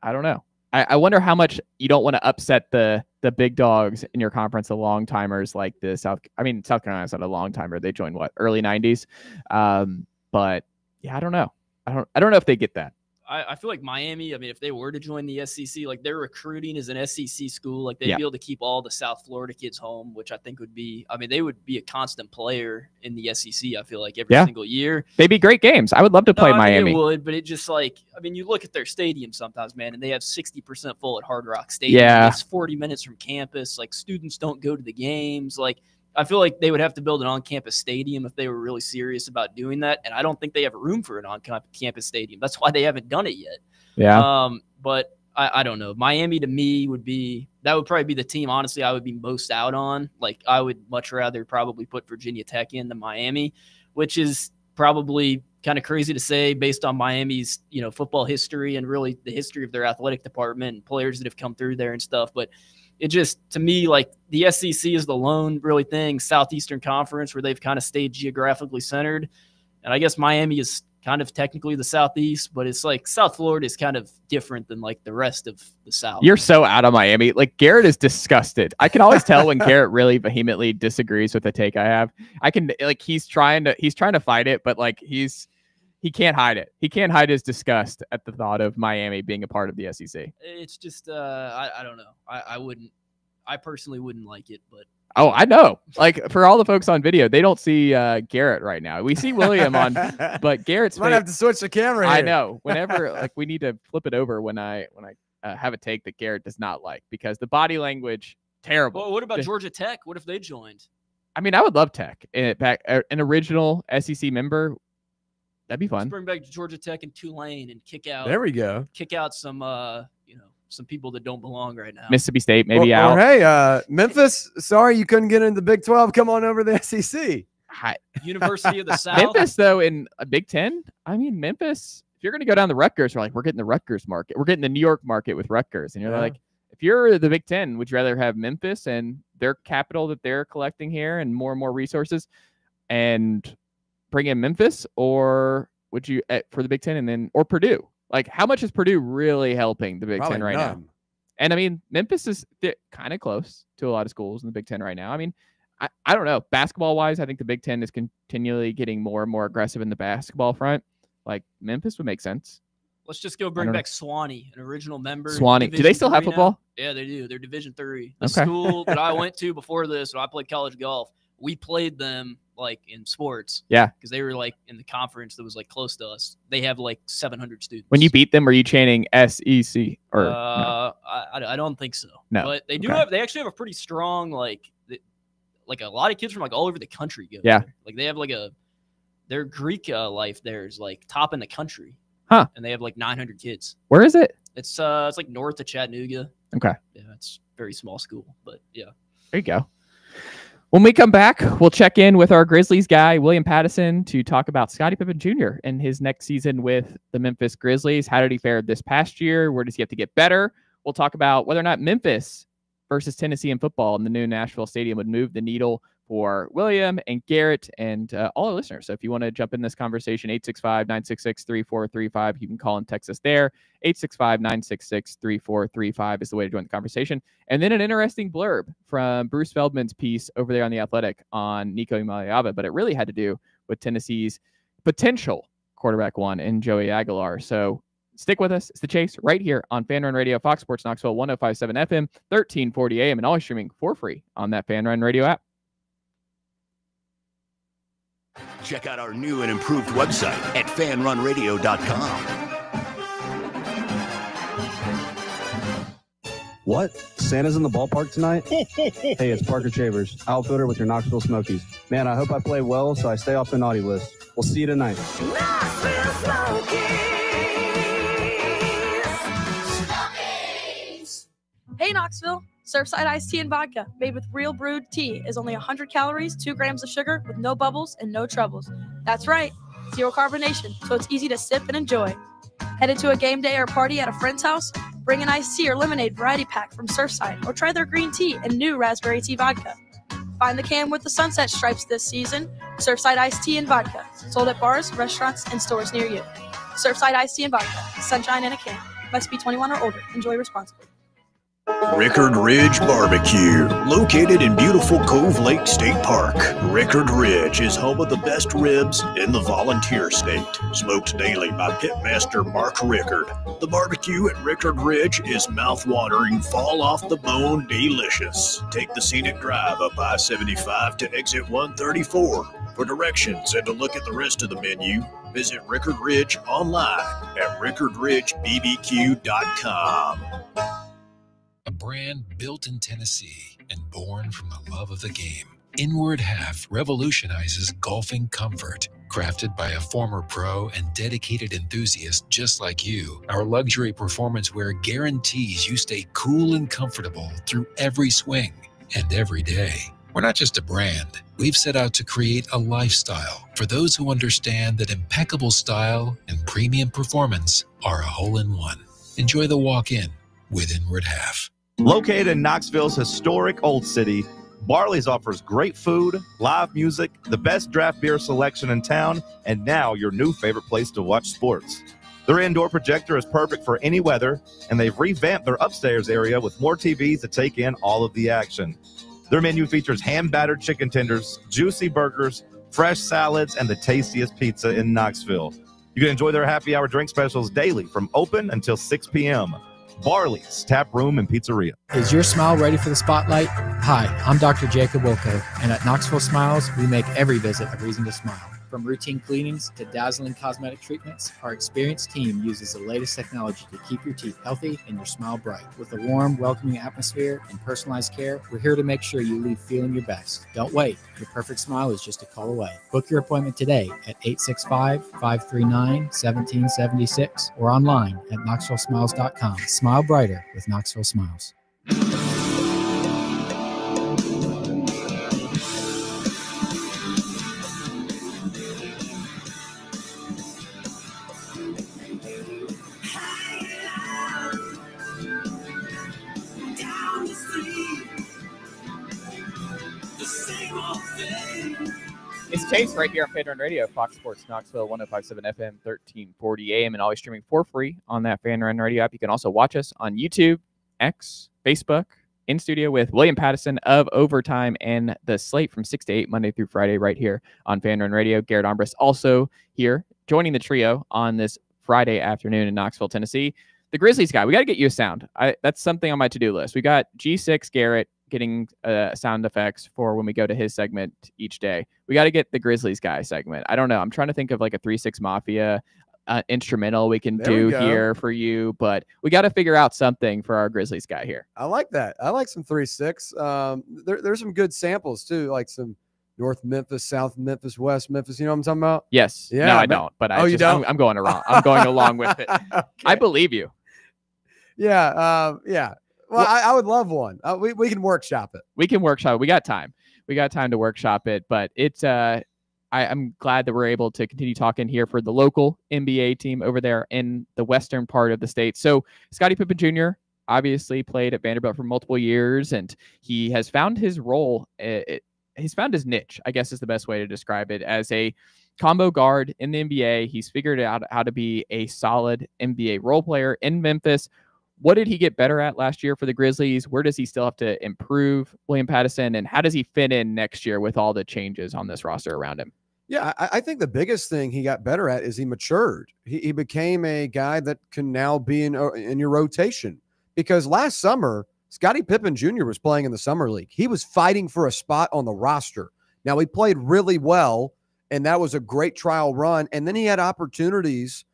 B: I don't know. I wonder how much you don't want to upset the big dogs in your conference, the long timers like the South Carolina's not a long timer. They joined early 90s. But yeah, I don't know. I don't know if they get that.
D: I feel like Miami, I mean, if they were to join the SEC, like their recruiting is an SEC school, like they'd be able to keep all the South Florida kids home, which I think would be, I mean, they would be a constant player in the SEC, I feel like, every single year.
B: They'd be great games. I would love to play Miami.
D: It would, but it just like, I mean, you look at their stadium sometimes, man, and they have 60% full at Hard Rock Stadium.
B: Yeah.
D: It's 40 minutes from campus. Like, students don't go to the games. Like, I feel like they would have to build an on-campus stadium if they were really serious about doing that, and I don't think they have room for an on-campus stadium. That's why they haven't done it yet.
B: Yeah.
D: But I don't know. Miami to me would probably be the team, honestly, I would be most out on. Like, I would much rather probably put Virginia Tech in than Miami, which is probably kind of crazy to say based on Miami's, football history and really the history of their athletic department and players that have come through there and stuff. But it just, to me, like the SEC is the lone really thing, Southeastern Conference, where they've kind of stayed geographically centered. And I guess Miami is kind of technically the Southeast, but it's like South Florida is kind of different than like the rest of the South.
B: You're so out of Miami. Like, Garrett is disgusted. I can always tell when Garrett really vehemently disagrees with the take I have. I can, like, he's trying to fight it, but like he can't hide it. He can't hide his disgust at the thought of Miami being a part of the SEC.
D: It's just I don't know. I personally wouldn't like it, but
B: oh, I know. Like, for all the folks on video, they don't see Garrett right now. We see William on, but Garrett's
C: might have to switch the camera here.
B: I know. Whenever like we need to flip it over when I have a take that Garrett does not like, because the body language terrible.
D: Well, what about Georgia Tech? What if they joined?
B: I mean, I would love Tech back an original SEC member. That'd be fun.
D: Let's bring back Georgia Tech and Tulane and kick out.
C: There we go.
D: Kick out some some people that don't belong right now.
B: Mississippi State maybe out.
C: Or hey, Memphis. Sorry you couldn't get into the Big 12. Come on over to the SEC.
D: University of the South.
B: Memphis though in a Big 10. I mean, Memphis. If you're going to go down the Rutgers, we're getting the Rutgers market. We're getting the New York market with Rutgers, and you're like, if you're the Big 10, would you rather have Memphis and their capital that they're collecting here and more resources, and bring in Memphis, or would you for the Big 10 and then or Purdue? Like, how much is Purdue really helping the Big
C: Probably
B: 10 right now? And I mean, Memphis is kind of close to a lot of schools in the Big 10 right now. I mean, I don't know. Basketball wise, I think the Big 10 is continually getting more and more aggressive in the basketball front. Like, Memphis would make sense.
D: Let's just go bring back Swanee, an original member.
B: Swanee. Do they still have football?
D: Yeah, they do. They're Division III. The school that I went to before this, when I played college golf, we played them like in sports.
B: Yeah.
D: Because they were like in the conference that was like close to us. They have like 700 students.
B: When you beat them, were you chanting SEC? Or no?
D: I don't think so.
B: No.
D: But they do they actually have a pretty strong, like a lot of kids from like all over the country go
B: there.
D: Like they have like their Greek life there is like top in the country.
B: Huh.
D: And they have like 900 kids.
B: Where is it?
D: It's like north of Chattanooga.
B: Okay.
D: Yeah, it's a very small school, but yeah.
B: There you go. When we come back, we'll check in with our Grizzlies guy, William Pattison, to talk about Scottie Pippen Jr. and his next season with the Memphis Grizzlies. How did he fare this past year? Where does he have to get better? We'll talk about whether or not Memphis versus Tennessee in football in the new Nashville Stadium would move the needle for William and Garrett and all our listeners. So if you want to jump in this conversation, 865-966-3435, you can call and text us there. 865-966-3435 is the way to join the conversation. And then an interesting blurb from Bruce Feldman's piece over there on The Athletic on Nico Imaliava, but it really had to do with Tennessee's potential quarterback one in Joey Aguilar. So stick with us. It's The Chase right here on Fan Run Radio, Fox Sports Knoxville, 105.7 FM, 1340 AM, and always streaming for free on that Fan Run Radio app.
L: Check out our new and improved website at fanrunradio.com.
M: What? Santa's in the ballpark tonight? Hey, it's Parker Chavers, outfielder with your Knoxville Smokies. Man, I hope I play well so I stay off the naughty list. We'll see you tonight.
N: Hey, Knoxville. Surfside iced tea and vodka, made with real brewed tea, is only 100 calories, 2 grams of sugar, with no bubbles and no troubles. That's right, zero carbonation, so it's easy to sip and enjoy. Headed to a game day or party at a friend's house? Bring an iced tea or lemonade variety pack from Surfside, or try their green tea and new raspberry tea vodka. Find the can with the sunset stripes this season. Surfside iced tea and vodka, sold at bars, restaurants, and stores near you. Surfside iced tea and vodka, sunshine in a can. Must be 21 or older. Enjoy responsibly.
O: Rickard Ridge Barbecue, located in beautiful Cove Lake State Park. Rickard Ridge is home of the best ribs in the Volunteer State. Smoked daily by Pitmaster Mark Rickard. The barbecue at Rickard Ridge is mouth-watering, fall-off-the-bone delicious. Take the scenic drive up I-75 to exit 134. For directions and to look at the rest of the menu, visit Rickard Ridge online at rickardridgebbq.com.
P: A brand built in Tennessee and born from the love of the game. Inward Half revolutionizes golfing comfort. Crafted by a former pro and dedicated enthusiast just like you, our luxury performance wear guarantees you stay cool and comfortable through every swing and every day. We're not just a brand. We've set out to create a lifestyle for those who understand that impeccable style and premium performance are a hole-in-one. Enjoy the walk-in with Inward Half.
H: Located in Knoxville's historic Old City, Barley's offers great food, live music, the best draft beer selection in town, and now your new favorite place to watch sports. Their indoor projector is perfect for any weather, and they've revamped their upstairs area with more TVs to take in all of the action. Their menu features hand-battered chicken tenders, juicy burgers, fresh salads, and the tastiest pizza in Knoxville. You can enjoy their happy hour drink specials daily from open until 6 p.m. Barley's Tap Room and Pizzeria.
Q: Is your smile ready for the spotlight? Hi, I'm Dr. Jacob Wilco, and at Knoxville Smiles, we make every visit a reason to smile. From routine cleanings to dazzling cosmetic treatments, our experienced team uses the latest technology to keep your teeth healthy and your smile bright. With a warm, welcoming atmosphere and personalized care, we're here to make sure you leave feeling your best. Don't wait. Your perfect smile is just a call away. Book your appointment today at 865-539-1776 or online at knoxvillesmiles.com. Smile brighter with Knoxville Smiles.
B: It's Chase right here on Fan Run Radio, Fox Sports Knoxville, 105.7 FM, 1340 AM, and always streaming for free on that Fan Run Radio app. You can also watch us on YouTube, X, Facebook, in studio with William Pattison of Overtime and the slate from 6 to 8, Monday through Friday, right here on Fan Run Radio. Garrett Armbrust also here, joining the trio on this Friday afternoon in Knoxville, Tennessee. The Grizzlies guy, we got to get you a sound. That's something on my to-do list. We got G6 Garrett getting sound effects for when we go to his segment each day. We got to get the Grizzlies guy segment. I don't know. I'm trying to think of like a 3-6 Mafia instrumental we can do here for you, but we got to figure out something for our Grizzlies guy here.
C: I like that. I like some 3-6. There's some good samples too, like some North Memphis, South Memphis, West Memphis. You know what I'm talking about?
B: Yes.
C: Yeah.
B: No, I don't. But
C: you don't?
B: I'm going around. I'm going along with it.
C: Okay.
B: I believe you.
C: Yeah. Yeah. Well, I would love one. We can workshop it.
B: We can workshop it. We got time. We got time to workshop it. But it's I'm glad that we're able to continue talking here for the local NBA team over there in the western part of the state. So Scottie Pippen Jr. obviously played at Vanderbilt for multiple years, and he has found his role. He's found his niche, I guess is the best way to describe it, as a combo guard in the NBA. He's figured out how to be a solid NBA role player in Memphis. What did he get better at last year for the Grizzlies? Where does he still have to improve, William Pattison? And how does he fit in next year with all the changes on this roster around him?
C: Yeah, I think the biggest thing he got better at is he matured. He became a guy that can now be in your rotation. Because last summer, Scottie Pippen Jr. was playing in the Summer League. He was fighting for a spot on the roster. Now, he played really well, and that was a great trial run. And then he had opportunities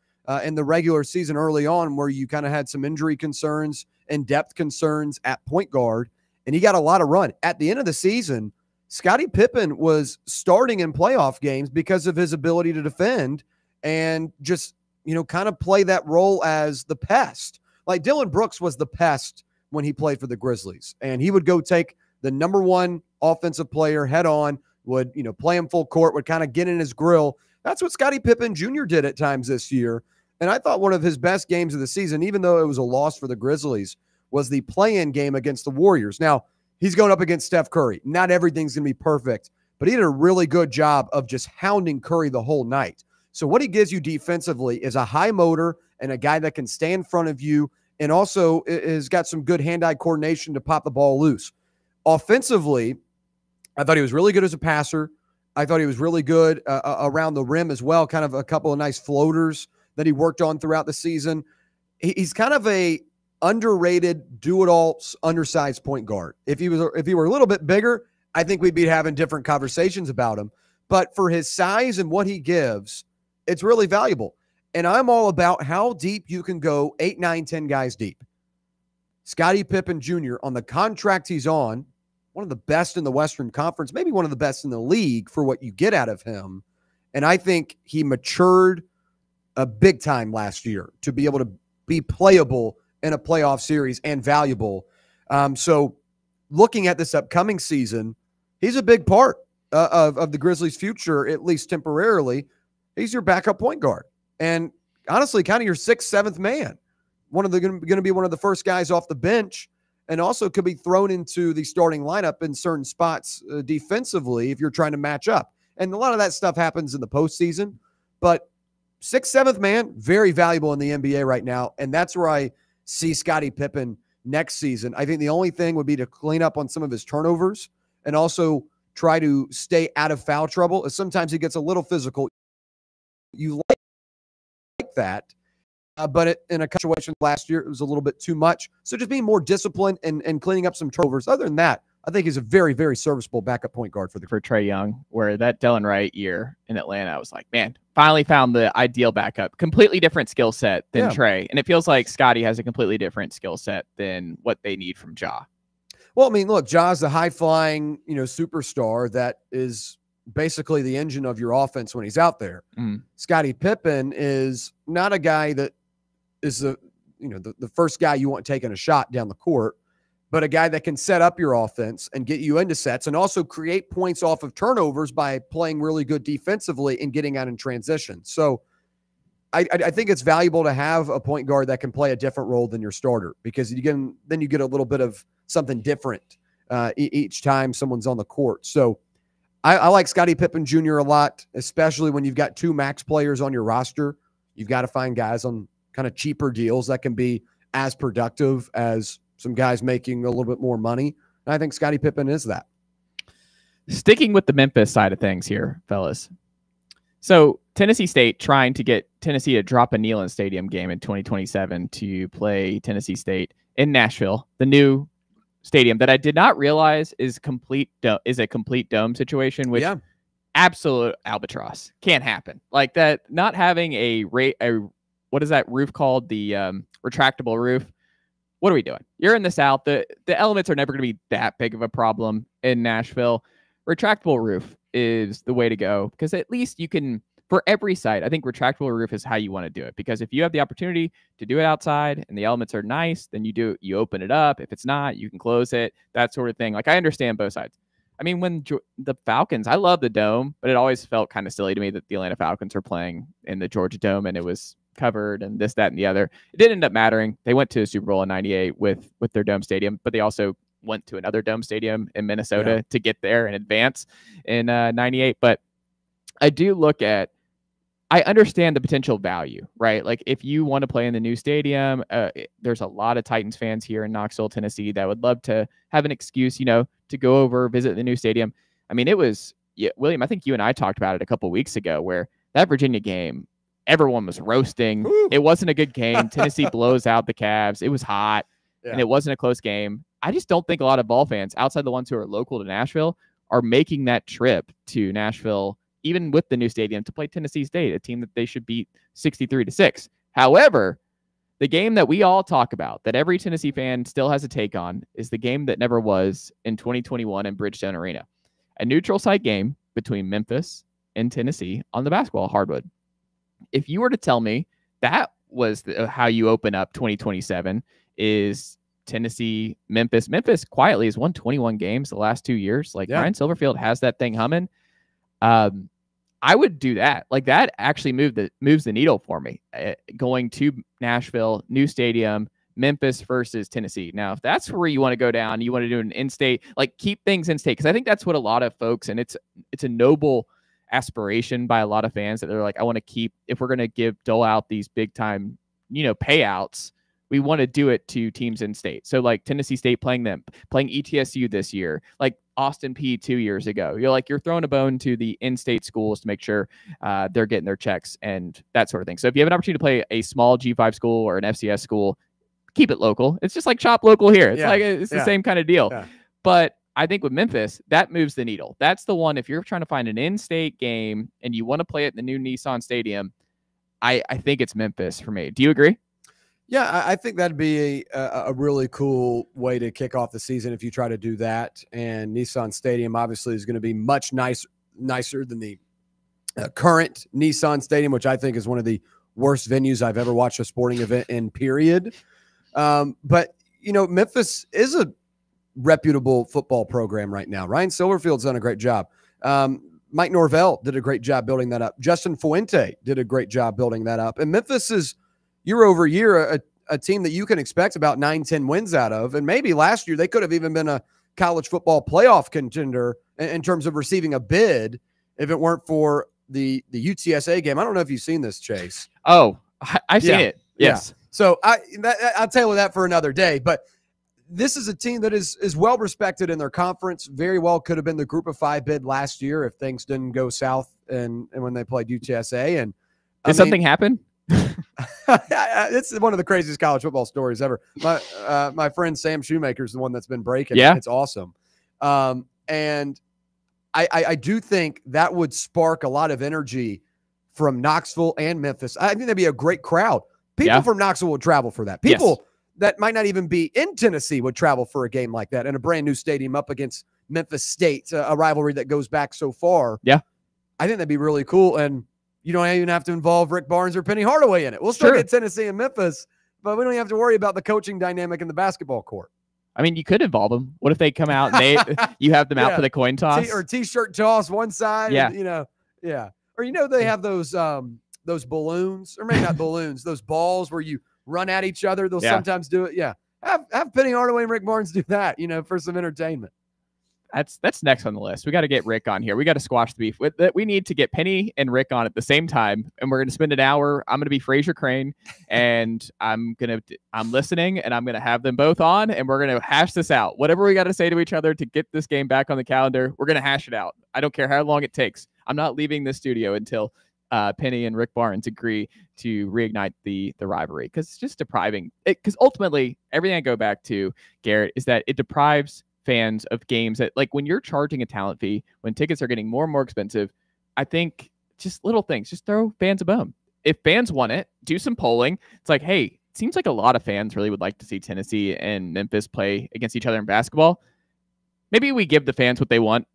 C: in the regular season early on where you kind of had some injury concerns and depth concerns at point guard, and he got a lot of run. At the end of the season, Scottie Pippen was starting in playoff games because of his ability to defend and just, kind of play that role as the pest. Like Dylan Brooks was the pest when he played for the Grizzlies, and he would go take the number one offensive player head on, would, play him full court, would kind of get in his grill. That's what Scottie Pippen Jr. did at times this year. And I thought one of his best games of the season, even though it was a loss for the Grizzlies, was the play-in game against the Warriors. Now, he's going up against Steph Curry. Not everything's going to be perfect, but he did a really good job of just hounding Curry the whole night. So what he gives you defensively is a high motor and a guy that can stay in front of you, and also has got some good hand-eye coordination to pop the ball loose. Offensively, I thought he was really good as a passer. I thought he was really good around the rim as well, kind of a couple of nice floaters that he worked on throughout the season. He's kind of a underrated, do-it-all, undersized point guard. If he were a little bit bigger, I think we'd be having different conversations about him. But for his size and what he gives, it's really valuable. And I'm all about how deep you can go 8, 9, 10 guys deep. Scottie Pippen Jr. on the contract he's on, one of the best in the Western Conference, maybe one of the best in the league for what you get out of him. And I think he matured a big time last year to be able to be playable in a playoff series and valuable. So looking at this upcoming season, he's a big part of the Grizzlies' future, at least temporarily. He's your backup point guard. And honestly, kind of your 6th, 7th man. Going to be one of the first guys off the bench, and also could be thrown into the starting lineup in certain spots defensively if you're trying to match up. And a lot of that stuff happens in the postseason. But 6th, 7th man, very valuable in the NBA right now. And that's where I see Scottie Pippen next season. I think the only thing would be to clean up on some of his turnovers and also try to stay out of foul trouble. As sometimes he gets a little physical. You like that. But in a situation last year, it was a little bit too much. So just being more disciplined and cleaning up some turnovers. Other than that, I think he's a very, very serviceable backup point guard for Trae
B: Young, where that Delon Wright year in Atlanta, I was like, man, finally found the ideal backup. Completely different skill set than Trae. And it feels like Scottie has a completely different skill set than what they need from Ja.
C: Well, I mean, look, Ja's a high-flying, superstar that is basically the engine of your offense when he's out there. Scottie Pippen is not a guy that is the first guy you want taking a shot down the court, but a guy that can set up your offense and get you into sets and also create points off of turnovers by playing really good defensively and getting out in transition. So I think it's valuable to have a point guard that can play a different role than your starter, because you get a little bit of something different each time someone's on the court. So I like Scottie Pippen Jr. a lot, especially when you've got 2 max players on your roster. You've got to find guys on kind of cheaper deals that can be as productive as some guys making a little bit more money. And I think Scottie Pippen is that.
B: Sticking with the Memphis side of things here, fellas. So Tennessee State trying to get Tennessee to drop a Neyland Stadium game in 2027 to play Tennessee State in Nashville, the new stadium that I did not realize is a complete dome situation, which absolute albatross. Can't happen. Like that, not having a what is that roof called? The retractable roof. What are we doing? You're in the South. The elements are never going to be that big of a problem in Nashville. Retractable roof. is the way to go, because at least you can, for every site, I think retractable roof is how you want to do it, because if you have the opportunity to do it outside and the elements are nice, then you open it up. If it's not, you can close it, that sort of thing. Like, I understand both sides. I mean, when the Falcons, I love the Dome, but it always felt kind of silly to me that the Atlanta Falcons were playing in the Georgia Dome and it was covered and this, that, and the other. It didn't end up mattering. They went to a Super Bowl in '98 with their Dome Stadium, but they also went to another Dome Stadium in Minnesota to get there and advance in '98. But I do look at, I understand the potential value, right? Like, if you want to play in the new stadium, there's a lot of Titans fans here in Knoxville, Tennessee, that would love to have an excuse, to go over, visit the new stadium. I mean, it was, William, I think you and I talked about it a couple weeks ago, where that Virginia game, everyone was roasting. Woo! It wasn't a good game. Tennessee blows out the Cavs. It was hot, and it wasn't a close game. I just don't think a lot of ball fans, outside the ones who are local to Nashville, are making that trip to Nashville, even with the new stadium, to play Tennessee State, a team that they should beat 63-6. However, the game that we all talk about, that every Tennessee fan still has a take on, is the game that never was in 2021 in Bridgestone Arena. A neutral site game between Memphis and Tennessee on the basketball hardwood. If you were to tell me that was how you open up 2027, is Tennessee, Memphis. Memphis quietly has won 21 games the last 2 years. Like, Ryan Silverfield has that thing humming. I would do that. Like, that actually moves the needle for me. Going to Nashville, new stadium, Memphis versus Tennessee. Now, if that's where you want to go down, you want to do an in-state, like, keep things in state, because I think that's what a lot of folks, and it's a noble aspiration by a lot of fans, that they're like, I want to keep, if we're going to dole out these big time, payouts, we want to do it to teams in state. So, like, Tennessee State playing ETSU this year, like Austin P 2 years ago. You're throwing a bone to the in-state schools to make sure they're getting their checks and that sort of thing. So if you have an opportunity to play a small G5 school or an FCS school, keep it local. It's just like shop local here. It's the same kind of deal. Yeah. But I think with Memphis, that moves the needle. That's the one, if you're trying to find an in-state game and you want to play it in the new Nissan Stadium, I think it's Memphis for me. Do you agree?
C: Yeah, I think that'd be a really cool way to kick off the season if you try to do that. And Nissan Stadium obviously is going to be much nicer than the current Nissan Stadium, which I think is one of the worst venues I've ever watched a sporting event in, period. But, Memphis is a reputable football program right now. Ryan Silverfield's done a great job. Mike Norvell did a great job building that up. Justin Fuente did a great job building that up. And Memphis is, year over year, a team that you can expect about 9-10 wins out of. And maybe last year they could have even been a college football playoff contender in terms of receiving a bid if it weren't for the UTSA game. I don't know if you've seen this, Chase.
B: Oh, I've seen it. Yes.
C: Yeah. So I'll tell you that for another day. But this is a team that is well respected in their conference. Very well could have been the Group of 5 bid last year if things didn't go south and when they played UTSA. And
B: did something happen?
C: It's one of the craziest college football stories ever. My friend Sam Shoemaker is the one that's been breaking.
B: Yeah,
C: it's awesome. And I do think that would spark a lot of energy from Knoxville and Memphis. I think that'd be a great crowd. People from Knoxville would travel for that. People that might not even be in Tennessee would travel for a game like that in a brand new stadium up against Memphis State, a rivalry that goes back so far.
B: Yeah,
C: I think that'd be really cool. And you don't even have to involve Rick Barnes or Penny Hardaway in it. We'll still get Tennessee and Memphis, but we don't have to worry about the coaching dynamic in the basketball court.
B: I mean, you could involve them. What if they come out and you have them out for the coin toss?
C: Or T-shirt toss one side.
B: Yeah.
C: And, Or, they have those balloons, or maybe not balloons, those balls where you run at each other. They'll sometimes do it. Yeah. Have Penny Hardaway and Rick Barnes do that, for some entertainment.
B: That's next on the list. We got to get Rick on here. We got to squash the beef. We need to get Penny and Rick on at the same time, and we're going to spend an hour. I'm going to be Fraser Crane, and I'm listening, and I'm going to have them both on, and we're going to hash this out. Whatever we got to say to each other to get this game back on the calendar, we're going to hash it out. I don't care how long it takes. I'm not leaving this studio until Penny and Rick Barnes agree to reignite the rivalry, because it's just depriving. Because ultimately, everything I go back to, Garrett, is that it deprives fans of games that, like, when you're charging a talent fee, when tickets are getting more and more expensive, I think just little things, just throw fans a bone. If fans want it, do some polling. It's like, hey, it seems like a lot of fans really would like to see Tennessee and Memphis play against each other in basketball. Maybe we give the fans what they want.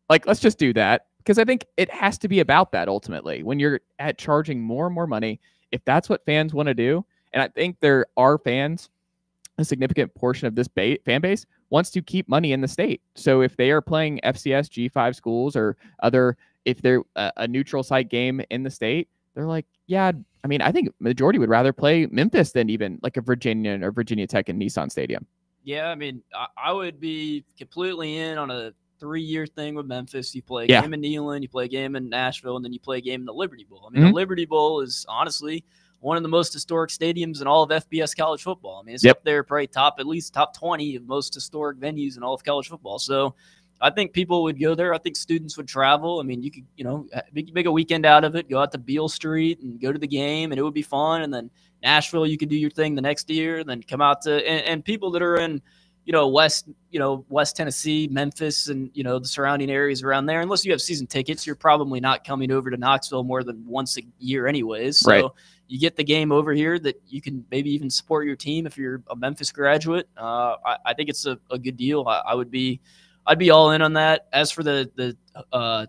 B: Like, let's just do that. because I think it has to be about that ultimately. When you're at charging more and more money, if that's what fans want to do, and I think there are fans, a significant portion of this fan base wants to keep money in the state. So if they are playing FCS G5 schools or other, if they're a neutral site game in the state, they're like, yeah, I mean, I think majority would rather play Memphis than even like a Virginia or Virginia Tech in Nissan Stadium.
D: Yeah, I mean, I would be completely in on a 3-year thing with Memphis. You play a game in Neyland, you play a game in Nashville, and then you play a game in the Liberty Bowl. I mean, the Liberty Bowl is honestly one of the most historic stadiums in all of FBS college football. I mean, it's up there probably at least top 20 of most historic venues in all of college football. So I think people would go there. I think students would travel. I mean, you could, make a weekend out of it, go out to Beale Street and go to the game, and it would be fun. And then Nashville, you could do your thing the next year, and then come out to, and people that are in, West Tennessee, Memphis, and, the surrounding areas around there, unless you have season tickets, you're probably not coming over to Knoxville more than once a year anyways. So you get the game over here that you can maybe even support your team if you're a Memphis graduate. I think it's a good deal. I'd be all in on that. As for the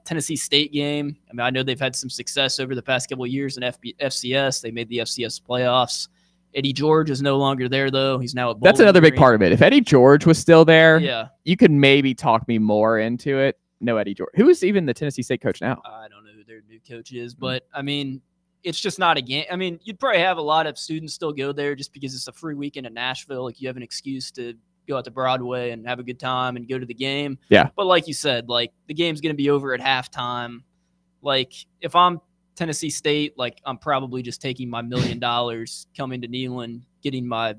D: Tennessee State game, I mean, I know they've had some success over the past couple of years in FCS. They made the FCS playoffs. Eddie George is no longer there, though. He's now at Bowling
B: That's another big
D: Green.
B: part of it. If Eddie George was still there,
D: Yeah.
B: you could maybe talk me more into it. No Eddie George. Who is even the Tennessee State coach now?
D: I don't know who their new coach is, but I mean, it's just not a game. I mean, you'd probably have a lot of students still go there just because it's a free weekend in Nashville. Like, you have an excuse to go out to Broadway and have a good time and go to the game.
B: Yeah.
D: But like you said, like, the game's going to be over at halftime. Like, if I'm Tennessee State, like, I'm probably just taking my $1 million coming to Neyland, getting my,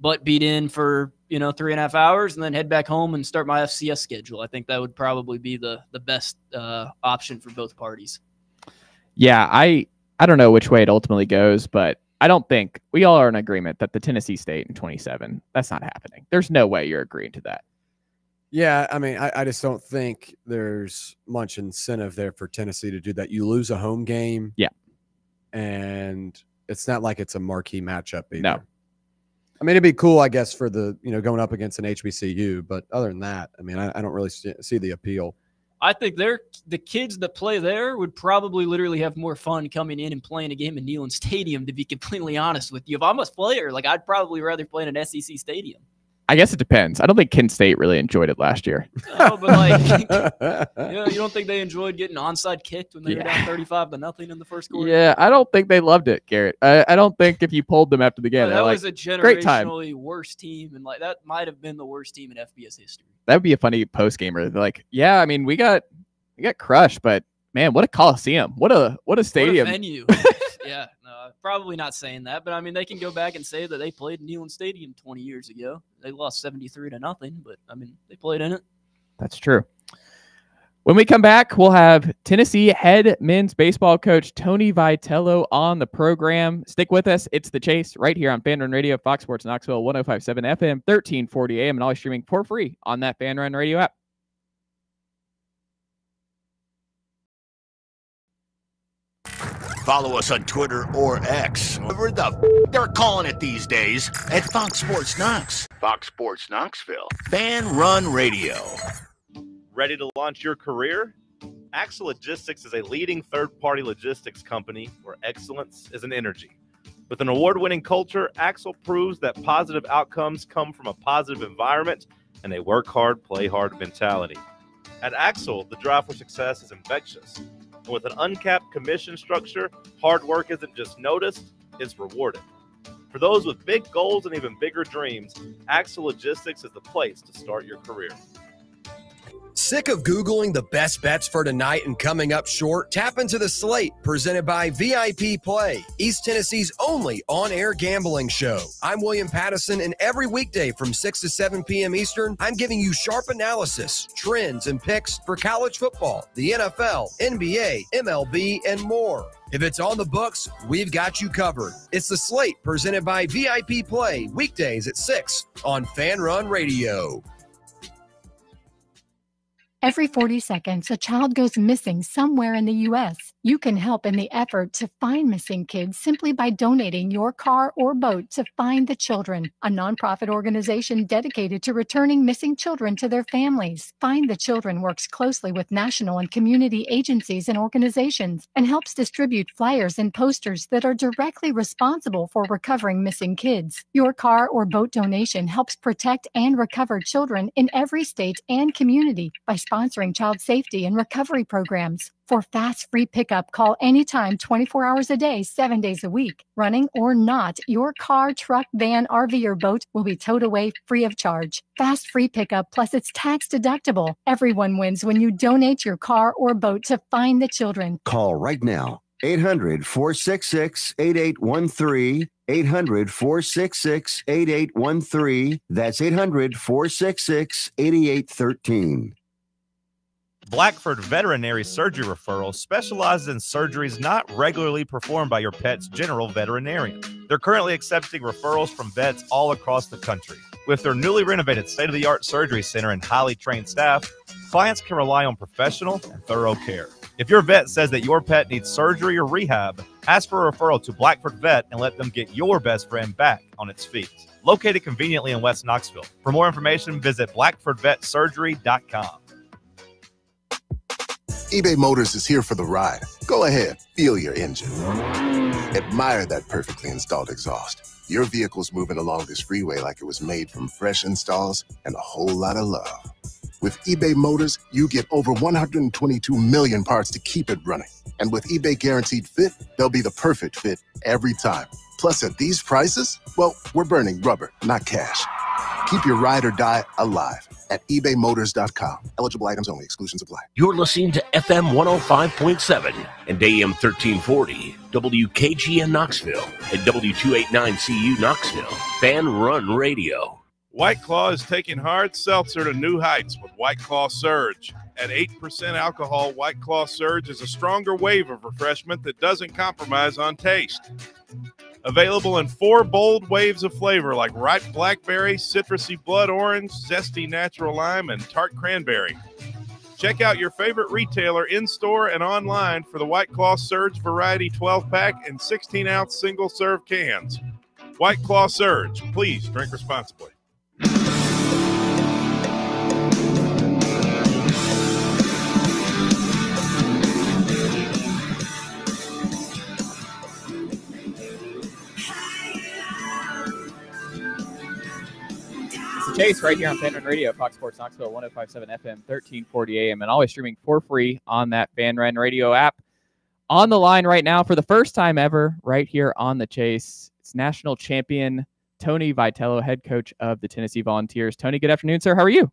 D: butt beat in for, 3.5 hours, and then head back home and start my FCS schedule. I think that would probably be the best option for both parties.
B: Yeah, I don't know which way it ultimately goes, but I don't think we all are in agreement that the Tennessee State in 27, that's not happening. There's no way you're agreeing to that.
C: Yeah, I mean, I just don't think there's much incentive there for Tennessee to do that. You lose a home game.
B: Yeah.
C: And it's not like it's a marquee matchup either.
B: No.
C: I mean, it'd be cool, I guess, for the, going up against an HBCU. But other than that, I mean, I don't really see the appeal.
D: I think the kids that play there would probably literally have more fun coming in and playing a game in Neyland Stadium, to be completely honest with you. If I'm a player, like, I'd probably rather play in an SEC stadium.
B: I guess it depends. I don't think Kent State really enjoyed it last year.
D: No, but like, you don't think they enjoyed getting onside kicked when they were down 35-0 in the first quarter?
B: Yeah, I don't think they loved it, Garrett. I don't think if you polled them after the game,
D: that was
B: like,
D: a
B: great time.
D: generationally worst team, and like that might have been the worst team in FBS history.
B: That would be a funny post gamer. Like, yeah, I mean, we got crushed, but man, what a coliseum! What a stadium!
D: What a venue. Yeah, no, probably not saying that, but I mean, they can go back and say that they played in Neyland Stadium 20 years ago. They lost 73-0, but I mean, they played in it.
B: That's true. When we come back, we'll have Tennessee head men's baseball coach Tony Vitello on the program. Stick with us. It's The Chase right here on Fan Run Radio, Fox Sports Knoxville, 105.7 FM, 1340 AM, and always streaming for free on that Fan Run Radio app.
L: Follow us on Twitter or X, whatever they're calling it these days, at Fox Sports Knox. Fox Sports Knoxville. Fan Run Radio.
H: Ready to launch your career? Axle Logistics is a leading third-party logistics company where excellence is an energy. With an award-winning culture, Axle proves that positive outcomes come from a positive environment and a work hard, play hard mentality. At Axle, the drive for success is infectious. And with an uncapped commission structure, hard work isn't just noticed, it's rewarded. For those with big goals and even bigger dreams, Axle Logistics is the place to start your career.
C: Sick of Googling the best bets for tonight and coming up short? Tap into the slate presented by VIP Play, East Tennessee's only on-air gambling show. I'm William Pattison, and every weekday from 6 to 7 p.m. Eastern, I'm giving you sharp analysis, trends, and picks for college football, the NFL, NBA, MLB, and more. If it's on the books, we've got you covered. It's the slate presented by VIP Play, weekdays at 6 on Fan Run Radio.
R: Every 40 seconds, a child goes missing somewhere in the U.S. You can help in the effort to find missing kids simply by donating your car or boat to Find the Children, a nonprofit organization dedicated to returning missing children to their families. Find the Children works closely with national and community agencies and organizations and helps distribute flyers and posters that are directly responsible for recovering missing kids. Your car or boat donation helps protect and recover children in every state and community by sponsoring child safety and recovery programs. For fast, free pickup, call anytime, 24 hours a day, 7 days a week. Running or not, your car, truck, van, RV, or boat will be towed away free of charge. Fast, free pickup, plus it's tax deductible. Everyone wins when you donate your car or boat to Find the Children.
K: Call right now. 800-466-8813. 800-466-8813. That's 800-466-8813.
H: Blackford Veterinary Surgery Referral specializes in surgeries not regularly performed by your pet's general veterinarian. They're currently accepting referrals from vets all across the country. With their newly renovated state-of-the-art surgery center and highly trained staff, clients can rely on professional and thorough care. If your vet says that your pet needs surgery or rehab, ask for a referral to Blackford Vet and let them get your best friend back on its feet. Located conveniently in West Knoxville. For more information, visit blackfordvetsurgery.com.
S: eBay Motors is here for the ride. Go ahead, feel your engine. Admire that perfectly installed exhaust. Your vehicle's moving along this freeway like it was made from fresh installs and a whole lot of love. With eBay Motors, you get over 122 million parts to keep it running. And with eBay Guaranteed Fit, they'll be the perfect fit every time. Plus, at these prices, well, we're burning rubber, not cash. Keep your ride or die alive at ebaymotors.com. Eligible items only. Exclusions apply.
L: You're listening to FM 105.7 and AM 1340, WKGN Knoxville, and W289CU Knoxville. Fan Run Radio.
T: White Claw is taking hard seltzer to new heights with White Claw Surge. At 8% alcohol, White Claw Surge is a stronger wave of refreshment that doesn't compromise on taste. Available in 4 bold waves of flavor like ripe blackberry, citrusy blood orange, zesty natural lime, and tart cranberry. Check out your favorite retailer in-store and online for the White Claw Surge Variety 12-pack and 16-ounce single-serve cans. White Claw Surge. Please drink responsibly.
B: Chase right here on Fan Run Radio, Fox Sports Knoxville, 105.7 FM, 1340 AM, and always streaming for free on that Fan Run Radio app. On the line right now for the first time ever, right here on the Chase, it's national champion Tony Vitello, head coach of the Tennessee Volunteers. Tony, good afternoon, sir. How are you?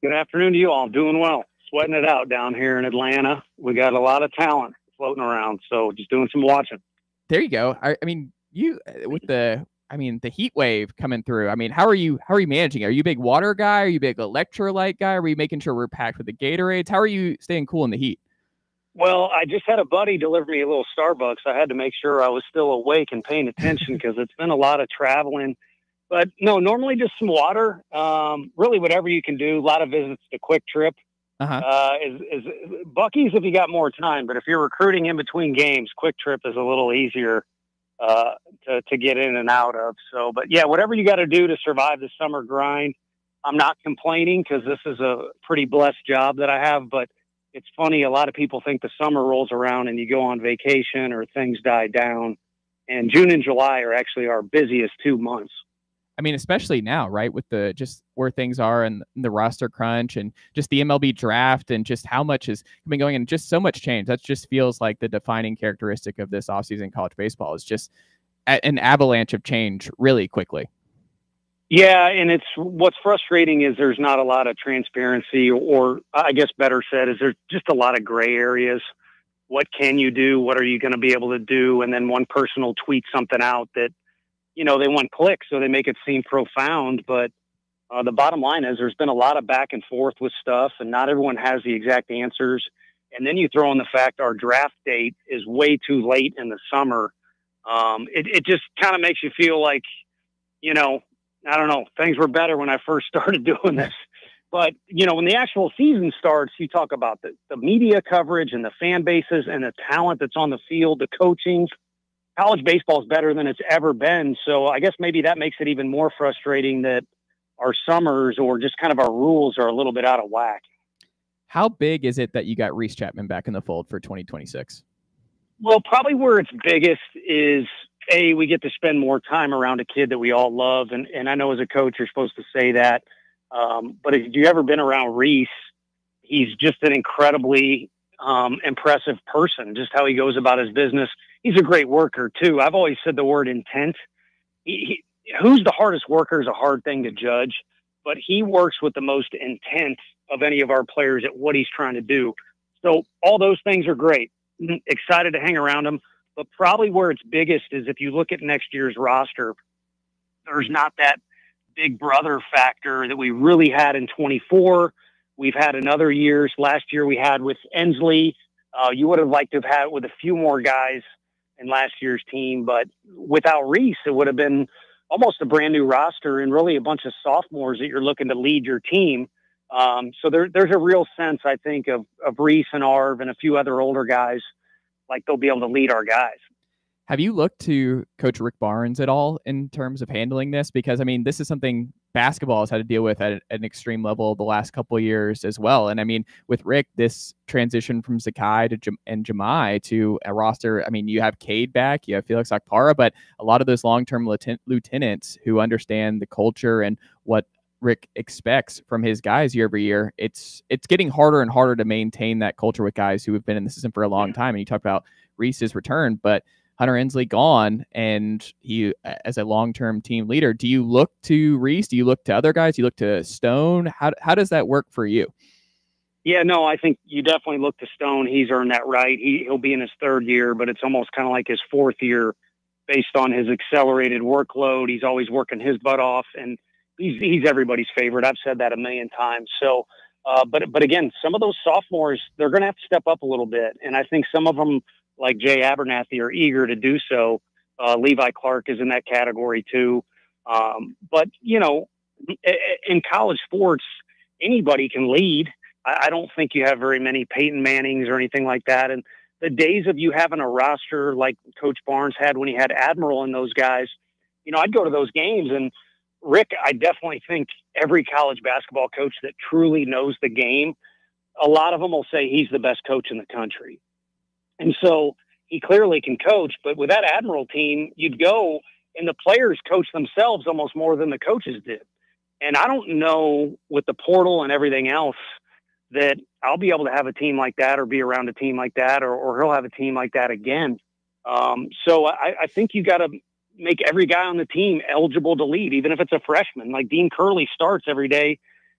U: Good afternoon to you all. Doing well. Sweating it out down here in Atlanta. We got a lot of talent floating around, so just doing some watching.
B: There you go. I mean, you with the heat wave coming through. I mean, how are you managing? Are you a big water guy? Are you a big electrolyte guy? Are we making sure we're packed with the Gatorades? How are you staying cool in the heat?
U: Well, I just had a buddy deliver me a little Starbucks. I had to make sure I was still awake and paying attention because it's been a lot of traveling. But no, normally just some water. Really, whatever you can do. A lot of visits to Quick Trip. Is Buc-ee's if you got more time. But if you're recruiting in between games, Quick Trip is a little easier to get in and out of. So, but yeah, whatever you got to do to survive the summer grind. I'm not complaining because this is a pretty blessed job that I have, but it's funny. A lot of people think the summer rolls around and you go on vacation or things die down, and June and July are actually our busiest 2 months.
B: I mean, especially now, right? With the just where things are and the roster crunch and just the MLB draft and just how much has been going and just so much change. That just feels like the defining characteristic of this offseason college baseball is just an avalanche of change really quickly.
U: Yeah, and it's what's frustrating is there's not a lot of transparency, or I guess better said is there's just a lot of gray areas. What can you do? What are you going to be able to do? And then one person will tweet something out that, you know, they want clicks, so they make it seem profound. But the bottom line is there's been a lot of back and forth with stuff, and not everyone has the exact answers. And then you throw in the fact our draft date is way too late in the summer. It just kind of makes you feel like, you know, I don't know, things were better when I first started doing this. But, when the actual season starts, you talk about the media coverage and the fan bases and the talent that's on the field, the coaching. College baseball is better than it's ever been. So I guess maybe that makes it even more frustrating that our summers or just kind of our rules are a little bit out of whack.
B: How big is it that you got Reese Chapman back in the fold for 2026?
U: Well, probably where it's biggest is, we get to spend more time around a kid that we all love. And I know as a coach, you're supposed to say that. But if you've ever been around Reese, he's just an incredibly impressive person, just how he goes about his business. He's a great worker, too. I've always said the word intent. Who's the hardest worker is a hard thing to judge, but he works with the most intent of any of our players at what he's trying to do. So all those things are great. Excited to hang around him. But probably where it's biggest is if you look at next year's roster, there's not that big brother factor that we really had in 24. We've had in other years. Last year we had with Ensley. You would have liked to have had with a few more guys in last year's team, but without Reese, it would have been almost a brand new roster and really a bunch of sophomores that you're looking to lead your team. So there's a real sense, I think, of Reese and Arv and a few other older guys, like they'll be able to lead our guys.
B: Have you looked to Coach Rick Barnes at all in terms of handling this? Because, I mean, this is something basketball has had to deal with at an extreme level the last couple of years as well. And, I mean, with Rick, this transition from Zakai and Jamai to a roster, I mean, you have Cade back, you have Felix Akpara, but a lot of those long-term lieutenants who understand the culture and what Rick expects from his guys year over year, it's getting harder and harder to maintain that culture with guys who have been in the system for a long time. And you talked about Reese's return, but Hunter Ensley gone, and he as a long-term team leader. Do you look to Reese? Do you look to other guys? Do you look to Stone? How does that work for you?
U: Yeah, no, I think you definitely look to Stone. He's earned that right. He'll be in his third year, but it's almost kind of like his fourth year based on his accelerated workload. He's always working his butt off, and he's everybody's favorite. I've said that a million times. So, but again, some of those sophomores, they're going to have to step up a little bit, and I think some of them, like Jay Abernathy, are eager to do so. Levi Clark is in that category too. But, in college sports, anybody can lead. I don't think you have very many Peyton Mannings or anything like that. And the days of you having a roster like Coach Barnes had when he had Admiral and those guys, I'd go to those games. And Rick, I definitely think every college basketball coach that truly knows the game, a lot of them will say he's the best coach in the country. And so he clearly can coach, but with that Admiral team, you'd go and the players coach themselves almost more than the coaches did. And I don't know with the portal and everything else that I'll be able to have a team like that or be around a team like that, or he'll have a team like that again. So I think you got to make every guy on the team eligible to lead, even if it's a freshman. Like Dean Curley starts every day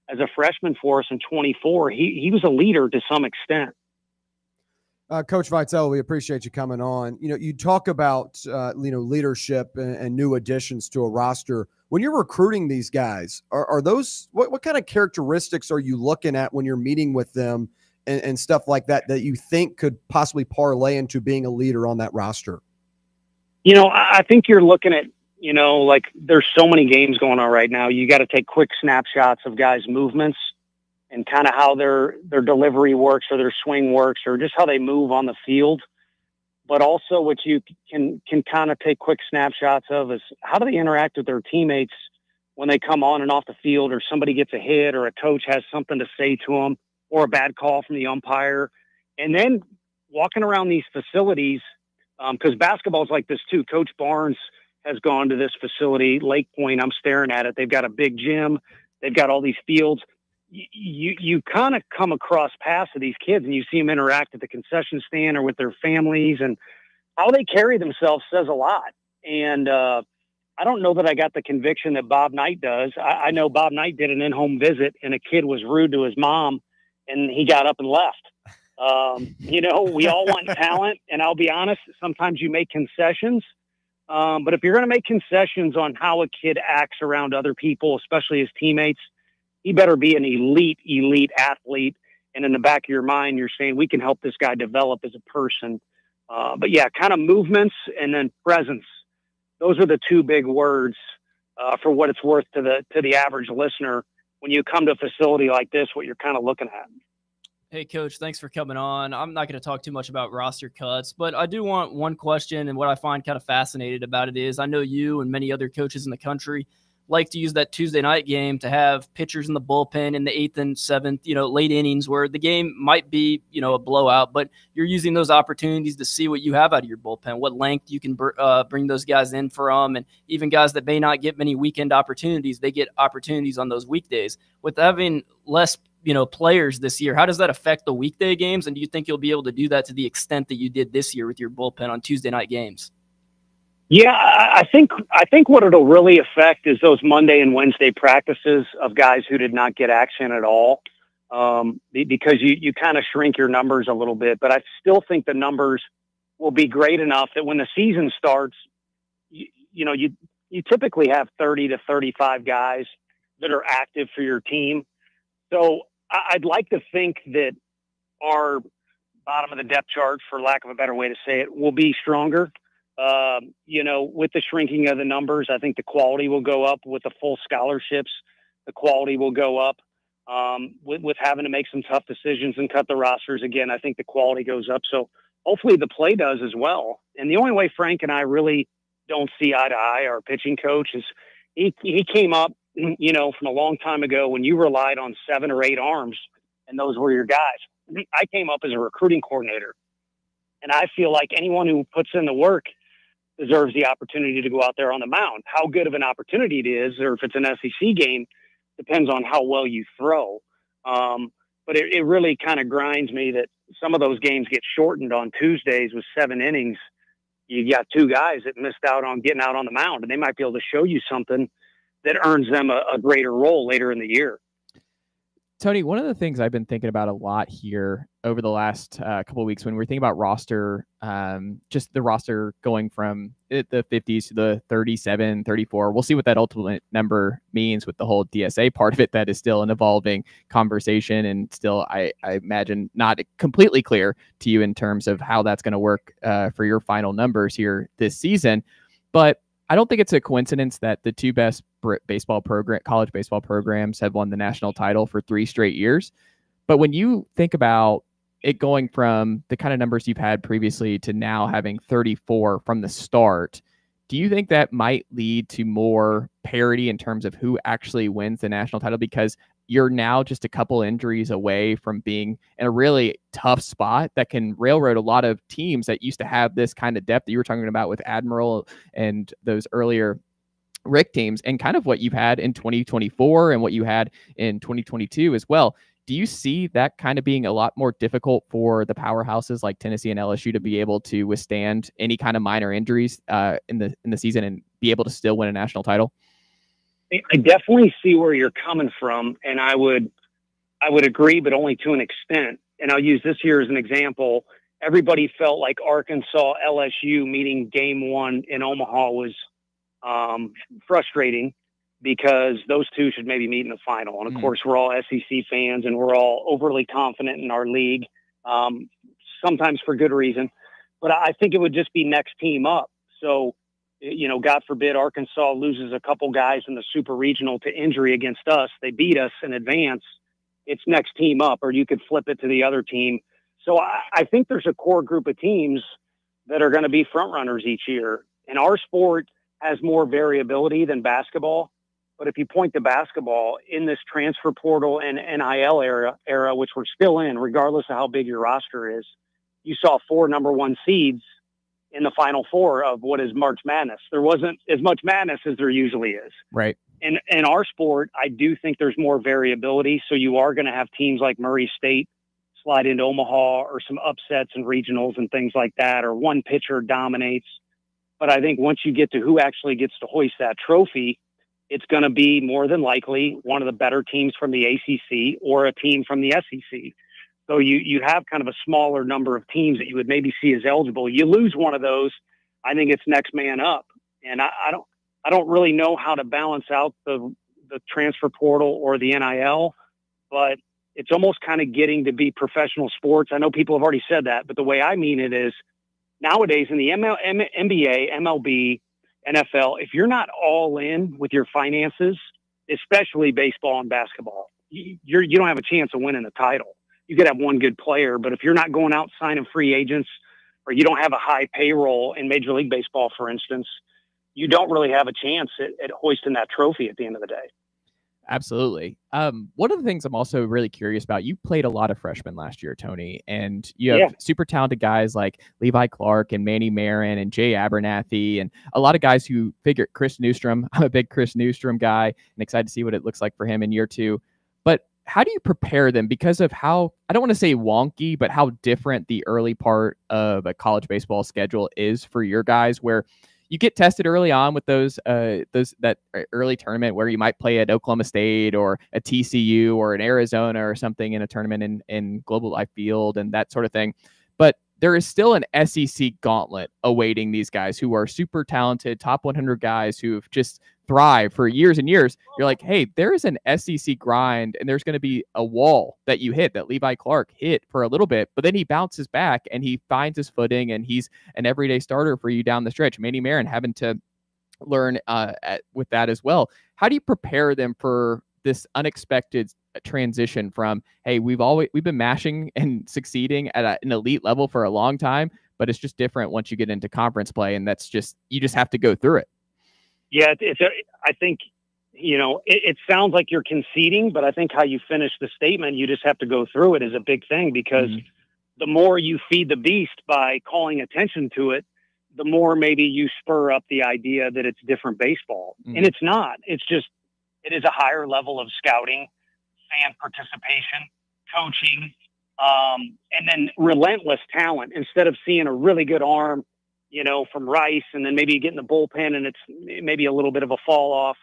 U: as a freshman for us in 24. He was a leader to some extent.
C: Coach Vitello, we appreciate you coming on. You talk about, leadership and new additions to a roster. When you're recruiting these guys, are those, what kind of characteristics are you looking at when you're meeting with them and stuff like that you think could possibly parlay into being a leader on that roster?
U: I think you're looking at, like there's so many games going on right now. You got to take quick snapshots of guys' movements and kind of how their delivery works or their swing works or just how they move on the field. But also what you can kind of take quick snapshots of is how do they interact with their teammates when they come on and off the field, or somebody gets a hit or a coach has something to say to them or a bad call from the umpire. And then walking around these facilities, because basketball is like this too. Coach Barnes has gone to this facility, Lake Point. I'm staring at it. They've got a big gym. They've got all these fields. You kind of come across paths of these kids and you see them interact at the concession stand or with their families, and how they carry themselves says a lot. And I don't know that I got the conviction that Bob Knight does. I know Bob Knight did an in-home visit and a kid was rude to his mom and he got up and left. We all want talent, and I'll be honest, sometimes you make concessions. But if you're going to make concessions on how a kid acts around other people, especially his teammates, he better be an elite athlete. And in the back of your mind, you're saying we can help this guy develop as a person. But yeah, kind of movements and then presence. Those are the two big words for what it's worth to the average listener. when you come to a facility like this, what you're kind of looking at.
D: Hey, Coach, thanks for coming on. I'm not going to talk too much about roster cuts, but I do want one question, and what I find kind of fascinated about it is I know you and many other coaches in the country like to use that Tuesday night game to have pitchers in the bullpen in the 8th and 7th, late innings where the game might be, a blowout, but you're using those opportunities to see what you have out of your bullpen, what length you can bring those guys in from, and even guys that may not get many weekend opportunities, they get opportunities on those weekdays. With having less players this year, how does that affect the weekday games? And do you think you'll be able to do that to the extent that you did this year with your bullpen on Tuesday night games?
U: Yeah, I think what it'll really affect is those Monday and Wednesday practices of guys who did not get action at all, because you kind of shrink your numbers a little bit. But I still think the numbers will be great enough that when the season starts, you typically have 30 to 35 guys that are active for your team. So I'd like to think that our bottom of the depth chart, for lack of a better way to say it, will be stronger. With the shrinking of the numbers, I think the quality will go up. With the full scholarships, the quality will go up. With having to make some tough decisions and cut the rosters again, I think the quality goes up. So hopefully the play does as well. And the only way Frank and I really don't see eye to eye, our pitching coach, is he came up, from a long time ago when you relied on 7 or 8 arms and those were your guys. I came up as a recruiting coordinator, and I feel like anyone who puts in the work deserves the opportunity to go out there on the mound. How good of an opportunity it is, or if it's an SEC game, depends on how well you throw. But it really kind of grinds me that some of those games get shortened on Tuesdays with 7 innings. You got 2 guys that missed out on getting out on the mound, and they might be able to show you something that earns them a greater role later in the year.
B: Tony, one of the things I've been thinking about a lot here over the last couple of weeks when we're thinking about roster, just the roster going from the 50s to the 37, 34, we'll see what that ultimate number means with the whole DSA part of it. That is still an evolving conversation, and still, I imagine, not completely clear to you in terms of how that's going to work for your final numbers here this season. But I don't think it's a coincidence that the 2 best college baseball programs have won the national title for 3 straight years. But when you think about it going from the kind of numbers you've had previously to now having 34 from the start, do you think that might lead to more parity in terms of who actually wins the national title? Because you're now just a couple injuries away from being in a really tough spot that can railroad a lot of teams that used to have this kind of depth that you were talking about with Admiral and those earlier Rick teams, and kind of what you've had in 2024 and what you had in 2022 as well. Do you see that kind of being a lot more difficult for the powerhouses like Tennessee and LSU to be able to withstand any kind of minor injuries in the season and be able to still win a national title?
U: I definitely see where you're coming from, and I would agree, but only to an extent. And I'll use this year as an example. Everybody felt like Arkansas LSU meeting game 1 in Omaha was frustrating because those 2 should maybe meet in the final. And of course, we're all SEC fans and we're all overly confident in our league, sometimes for good reason. But I think it would just be next team up. So, God forbid Arkansas loses a couple guys in the super regional to injury against us. They beat us in advance. It's next team up, or you could flip it to the other team. So I think there's a core group of teams that are going to be front runners each year. And our sport has more variability than basketball. But if you point to basketball in this transfer portal and NIL era, which we're still in, regardless of how big your roster is, you saw 4 number 1 seeds in the Final Four of what is March Madness. There wasn't as much madness as there usually is.
B: Right.
U: And in our sport, I do think there's more variability. So you are going to have teams like Murray State slide into Omaha, or some upsets and regionals and things like that, or one pitcher dominates. But I think once you get to who actually gets to hoist that trophy, it's going to be more than likely one of the better teams from the ACC or a team from the SEC. So you have kind of a smaller number of teams that you would maybe see as eligible. You lose one of those, I think it's next man up. And I don't really know how to balance out the transfer portal or the NIL, but it's almost kind of getting to be professional sports. I know people have already said that, but the way I mean it is nowadays in the NBA, MLB, NFL, if you're not all in with your finances, especially baseball and basketball. You don't have a chance of winning the title. You could have one good player, but if you're not going out signing free agents, or you don't have a high payroll in Major League Baseball, for instance, you don't really have a chance at hoisting that trophy at the end of the day.
B: Absolutely. One of the things I'm also really curious about, you played a lot of freshmen last year, Tony, and you have super talented guys like Levi Clark and Manny Marin and Jay Abernathy, and a lot of guys who figure Chris Newstrom. I'm a big Chris Newstrom guy and excited to see what it looks like for him in year 2. But how do you prepare them because of how, I don't want to say wonky, but how different the early part of a college baseball schedule is for your guys, where you get tested early on with that early tournament where you might play at Oklahoma State or a TCU or an Arizona or something in a tournament in Global Life Field and that sort of thing. But there is still an SEC gauntlet awaiting these guys who are super talented, top 100 guys who've just thrived for years and years. You're like, hey, there is an SEC grind, and there's going to be a wall that you hit, that Levi Clark hit for a little bit, but then he bounces back and he finds his footing, and he's an everyday starter for you down the stretch. Manny Marin having to learn with that as well. How do you prepare them for this unexpected transition from, hey, we've been mashing and succeeding at an elite level for a long time, but it's just different once you get into conference play, and you just have to go through it.
U: Yeah, I think, it sounds like you're conceding, but I think how you finish the statement, you just have to go through it, is a big thing, because the more you feed the beast by calling attention to it, the more maybe you spur up the idea that it's different baseball. And it's not. It's just, it is a higher level of scouting, fan participation, coaching, and then relentless talent. Instead of seeing a really good arm, from Rice, and then maybe you get in the bullpen and it's maybe a little bit of a fall off.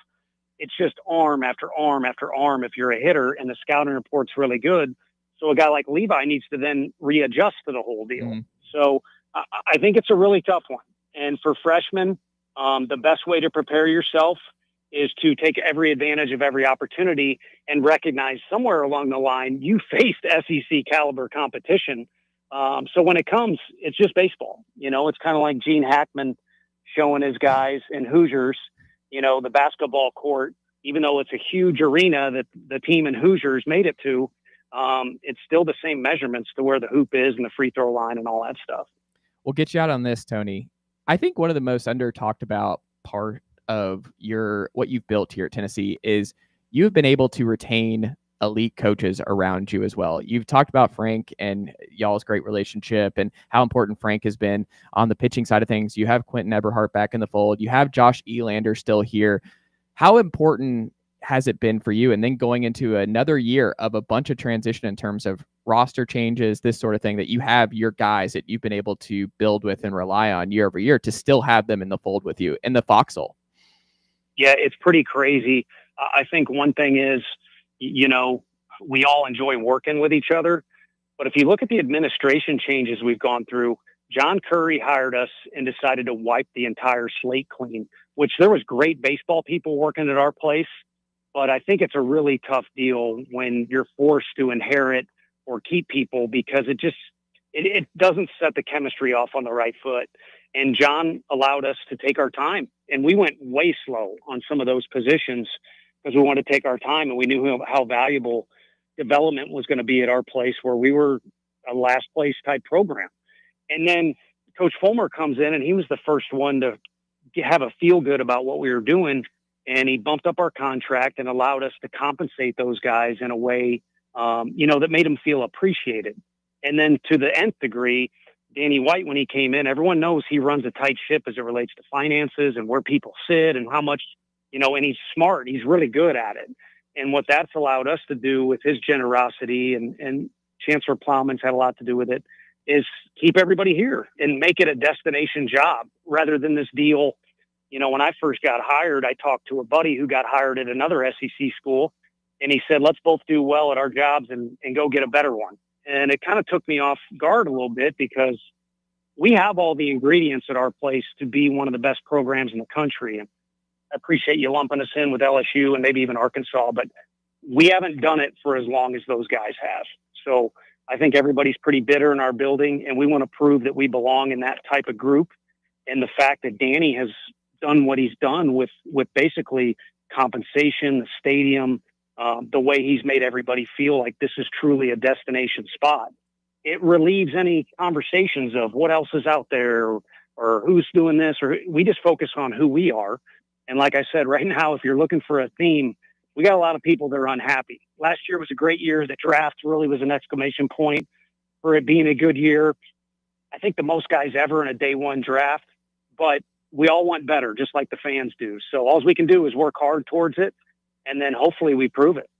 U: It's just arm after arm after arm if you're a hitter, and the scouting report's really good. So a guy like Levi needs to then readjust to the whole deal. So I think it's a really tough one. And for freshmen, the best way to prepare yourself is to take every advantage of every opportunity and recognize somewhere along the line you faced SEC caliber competition. So when it comes, it's just baseball. It's kind of like Gene Hackman showing his guys in Hoosiers, the basketball court, even though it's a huge arena that the team in Hoosiers made it to, it's still the same measurements to where the hoop is and the free throw line and all that stuff.
B: We'll get you out on this, Tony. I think one of the most under talked about part of what you've built here at Tennessee is you've been able to retain elite coaches around you as well. You've talked about Frank and y'all's great relationship and how important Frank has been on the pitching side of things. You have Quentin Eberhardt back in the fold. You have Josh Elander still here. How important has it been for you? And then going into another year of a bunch of transition in terms of roster changes, this sort of thing, that you have your guys that you've been able to build with and rely on year over year to still have them in the fold with you in the foxhole.
U: Yeah, it's pretty crazy. I think one thing is, we all enjoy working with each other. But if you look at the administration changes we've gone through, John Curry hired us and decided to wipe the entire slate clean, which there was great baseball people working at our place. But I think it's a really tough deal when you're forced to inherit or keep people, because it doesn't set the chemistry off on the right foot. And John allowed us to take our time, and we went way slow on some of those positions because we wanted to take our time, and we knew how valuable development was going to be at our place, where we were a last place type program. And then Coach Fulmer comes in, and he was the first one to have a feel good about what we were doing. And he bumped up our contract and allowed us to compensate those guys in a way, that made them feel appreciated. And then to the nth degree, Danny White, when he came in, everyone knows he runs a tight ship as it relates to finances and where people sit and how much, and he's smart. He's really good at it. And what that's allowed us to do with his generosity, and Chancellor Plowman's had a lot to do with it, is keep everybody here and make it a destination job rather than this deal. When I first got hired, I talked to a buddy who got hired at another SEC school, and he said, let's both do well at our jobs and go get a better one. And it kind of took me off guard a little bit, because we have all the ingredients at our place to be one of the best programs in the country. And I appreciate you lumping us in with LSU and maybe even Arkansas, but we haven't done it for as long as those guys have. So I think everybody's pretty bitter in our building, and we want to prove that we belong in that type of group. And the fact that Danny has done what he's done with basically compensation, the stadium, the way he's made everybody feel like this is truly a destination spot. It relieves any conversations of what else is out there or who's doing this, or we just focus on who we are. And like I said, right now, if you're looking for a theme, we got a lot of people that are unhappy. Last year was a great year. The draft really was an exclamation point for it being a good year. I think the most guys ever in a day one draft, but we all want better, just like the fans do. So all we can do is work hard towards it, and then hopefully we prove it.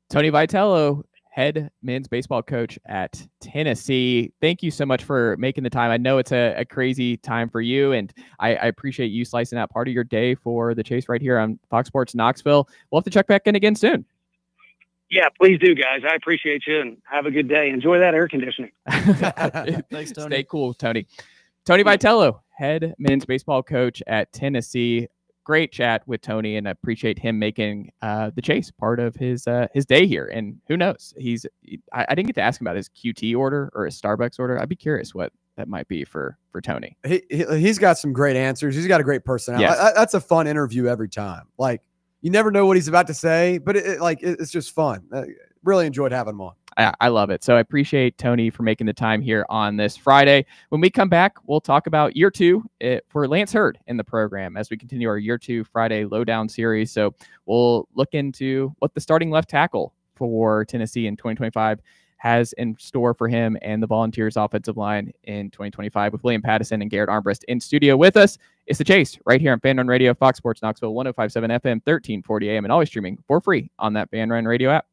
B: Tony Vitello, head men's baseball coach at Tennessee. Thank you so much for making the time. I know it's a crazy time for you, and I appreciate you slicing out part of your day for the Chase right here on Fox Sports Knoxville. We'll have to check back in again soon.
U: Yeah, please do, guys. I appreciate you, and have a good day. Enjoy that air conditioning.
D: Thanks, Tony.
B: Stay cool, Tony. Tony Vitello, head men's baseball coach at Tennessee. Great chat with Tony, and I appreciate him making the Chase part of his day here. And who knows? I didn't get to ask him about his QT order or his Starbucks order. I'd be curious what that might be for Tony.
C: He's got some great answers. He's got a great personality.
B: Yes.
C: That's a fun interview every time. Like, you never know what he's about to say, but it's just fun. Really enjoyed having him on.
B: I love it. So I appreciate Tony for making the time here on this Friday. When we come back, we'll talk about year two for Lance Hurd in the program as we continue our year two Friday Lowdown series. So we'll look into what the starting left tackle for Tennessee in 2025 has in store for him and the Volunteers offensive line in 2025 with William Pattison and Garrett Armbrust in studio with us. It's the Chase right here on Fan Run Radio, Fox Sports Knoxville, 105.7 FM, 1340 AM, and always streaming for free on that Fan Run Radio app.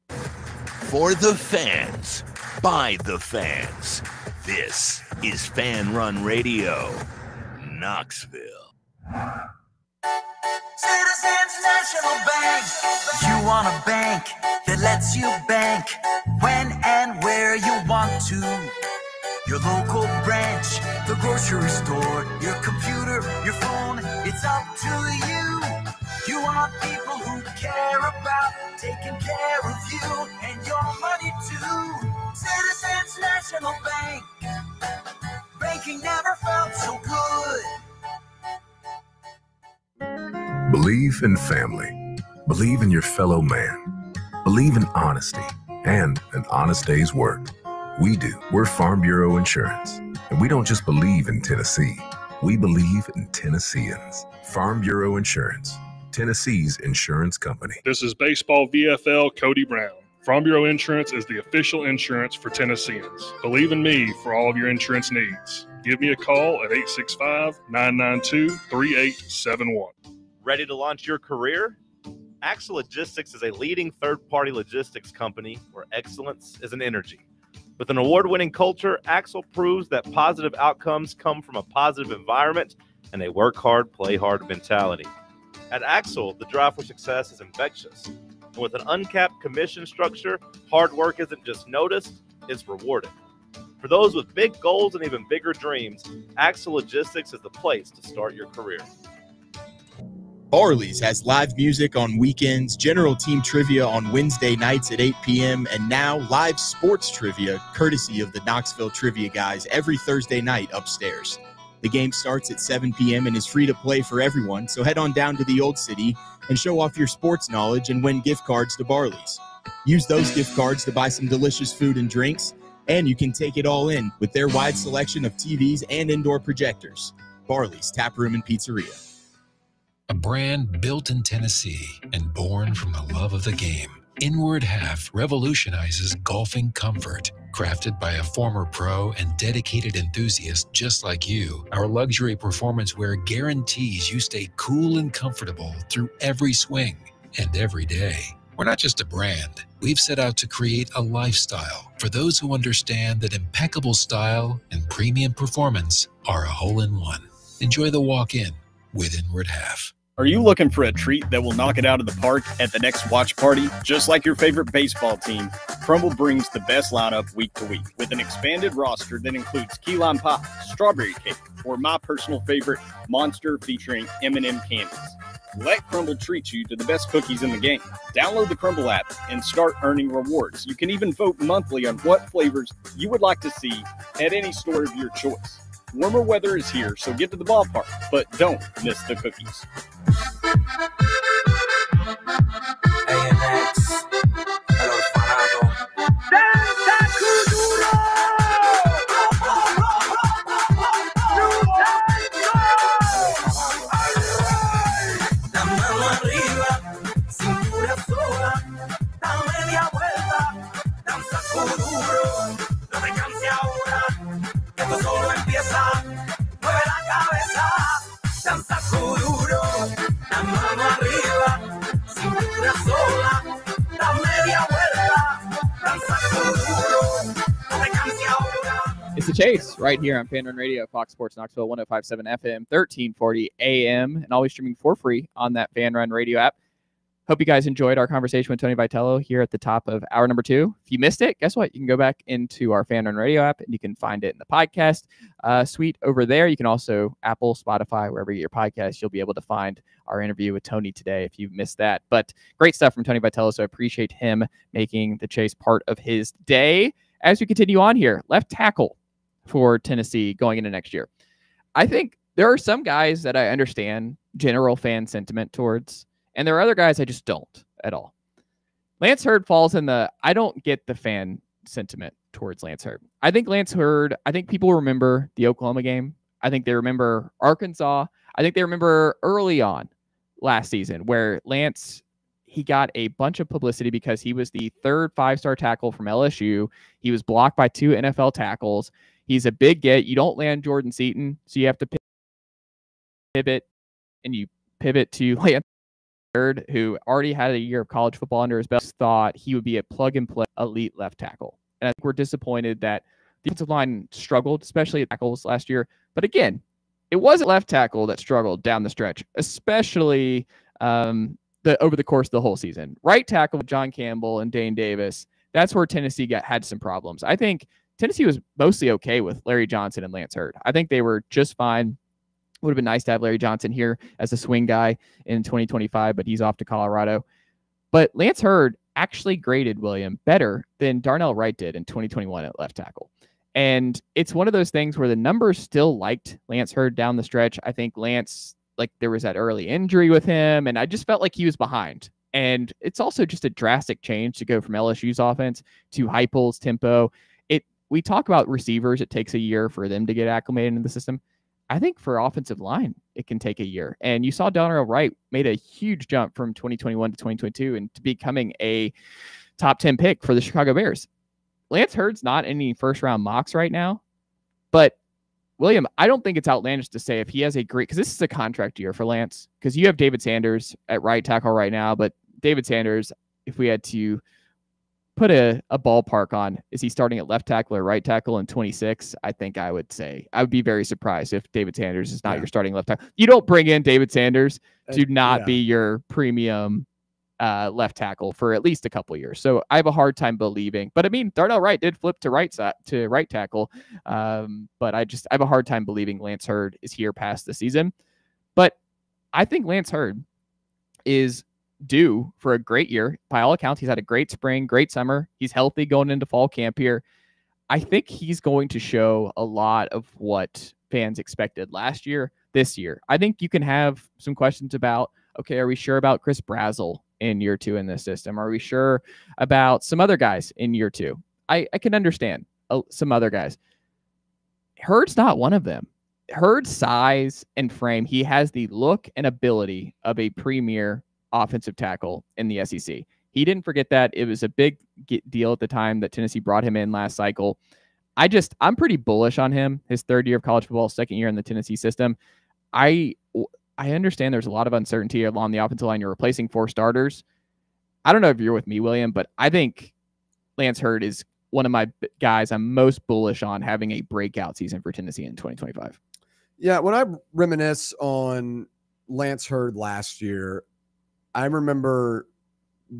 L: For the fans, by the fans, this is Fan Run Radio, Knoxville.
A: Citizens National Bank. You want a bank that lets you bank when and where you want to. Your local branch, the grocery store, your computer, your phone, it's up to you. You want people who care about taking care of you and your money too. Citizens National Bank. Banking never felt so good.
V: Believe in family. Believe in your fellow man. Believe in honesty and an honest day's work. We do. We're Farm Bureau Insurance. And we don't just believe in Tennessee. We believe in Tennesseans. Farm Bureau Insurance. Tennessee's insurance company.
W: This is Baseball VFL Cody Brown. Farm Bureau Insurance is the official insurance for Tennesseans. Believe in me for all of your insurance needs. Give me a call at 865-992-3871.
H: Ready to launch your career? Axle Logistics is a leading third-party logistics company where excellence is an energy. With an award-winning culture, Axle proves that positive outcomes come from a positive environment and a work hard, play hard mentality. At Axle, the drive for success is infectious. And with an uncapped commission structure, hard work isn't just noticed, it's rewarded. For those with big goals and even bigger dreams, Axle Logistics is the place to start your career.
X: Barley's has live music on weekends, general team trivia on Wednesday nights at 8 p.m., and now live sports trivia courtesy of the Knoxville Trivia Guys every Thursday night upstairs. The game starts at 7 p.m. and is free to play for everyone, so head on down to the Old City and show off your sports knowledge and win gift cards to Barley's. Use those gift cards to buy some delicious food and drinks, and you can take it all in with their wide selection of TVs and indoor projectors. Barley's Tap Room and Pizzeria.
P: A brand built in Tennessee and born from the love of the game. Inward Half revolutionizes golfing comfort. Crafted by a former pro and dedicated enthusiast just like you, our luxury performance wear guarantees you stay cool and comfortable through every swing and every day. We're not just a brand. We've set out to create a lifestyle for those who understand that impeccable style and premium performance are a hole-in-one. Enjoy the walk-in with Inward Half.
J: Are you looking for a treat that will knock it out of the park at the next watch party? Just like your favorite baseball team, Crumble brings the best lineup week to week with an expanded roster that includes key lime pie, strawberry cake, or my personal favorite, Monster featuring M&M candies. Let Crumble treat you to the best cookies in the game. Download the Crumble app and start earning rewards. You can even vote monthly on what flavors you would like to see at any store of your choice. Warmer weather is here, so get to the ballpark, but don't miss the cookies.
B: It's the Chase right here on Fan Run Radio, Fox Sports Knoxville, 105.7 FM, 1340 AM, and always streaming for free on that Fan Run Radio app. Hope you guys enjoyed our conversation with Tony Vitello here at the top of hour number 2. If you missed it, guess what? You can go back into our Fan Run Radio app, and you can find it in the podcast suite over there. You can also Apple, Spotify, wherever you get your podcast, you'll be able to find our interview with Tony today if you missed that. But great stuff from Tony Vitello, so I appreciate him making the Chase part of his day. As we continue on here, left tackle for Tennessee going into next year. I think there are some guys that I understand general fan sentiment towards, and there are other guys I just don't at all. Lance Hurd falls in the I don't get the fan sentiment towards Lance Hurd. I think Lance Hurd, I think people remember the Oklahoma game. I think they remember Arkansas. I think they remember early on last season where Lance, he got a bunch of publicity because he was the third 5-star tackle from LSU. He was blocked by 2 NFL tackles. He's a big get. You don't land Jordan Seaton, so you have to pivot, and you pivot to Lance Hurd, who already had a year of college football under his belt. Thought he would be a plug-and-play elite left tackle. And I think we're disappointed that the defensive line struggled, especially at tackles last year. But again, it wasn't left tackle that struggled down the stretch, especially over the course of the whole season. Right tackle with John Campbell and Dane Davis, that's where Tennessee had some problems. I think Tennessee was mostly okay with Larry Johnson and Lance Hurd. I think they were just fine. Would have been nice to have Larry Johnson here as a swing guy in 2025, but he's off to Colorado. But Lance Hurd actually graded William better than Darnell Wright did in 2021 at left tackle. And it's one of those things where the numbers still liked Lance Hurd down the stretch. I think Lance, like there was that early injury with him, and I just felt like he was behind. And it's also just a drastic change to go from LSU's offense to Heupel's tempo. We talk about receivers. It takes a year for them to get acclimated in the system. I think for offensive line, it can take a year. And you saw Darnell Wright made a huge jump from 2021 to 2022 and to becoming a top 10 pick for the Chicago Bears. Lance Hurd's not in any first-round mocks right now. But, William, I don't think it's outlandish to say if he has a great – because this is a contract year for Lance. Because you have David Sanders at right tackle right now. But David Sanders, if we had to – put a ballpark on, is he starting at left tackle or right tackle in 26? I think I would say I would be very surprised if David Sanders is not your starting left tackle. You don't bring in David Sanders to not be your premium left tackle for at least a couple of years. So I have a hard time believing. But I mean, Darnell Wright did flip to right tackle. But I have a hard time believing Lance Hurd is here past the season. But I think Lance Hurd is due for a great year. By all accounts, he's had a great spring, great summer. He's healthy going into fall camp here. I think he's going to show a lot of what fans expected last year, this year. I think you can have some questions about, okay, are we sure about Chris Brazzell in year 2 in this system? Are we sure about some other guys in year 2? I can understand some other guys. Hurd's not one of them. Hurd's size and frame, he has the look and ability of a premier offensive tackle in the SEC. He didn't forget that. It was a big deal at the time that Tennessee brought him in last cycle. I'm pretty bullish on him. His 3rd year of college football, 2nd year in the Tennessee system. I understand there's a lot of uncertainty along the offensive line. You're replacing 4 starters. I don't know if you're with me, William, but I think Lance Hurd is one of my guys I'm most bullish on having a breakout season for Tennessee in 2025.
C: Yeah, when I reminisce on Lance Hurd last year, I remember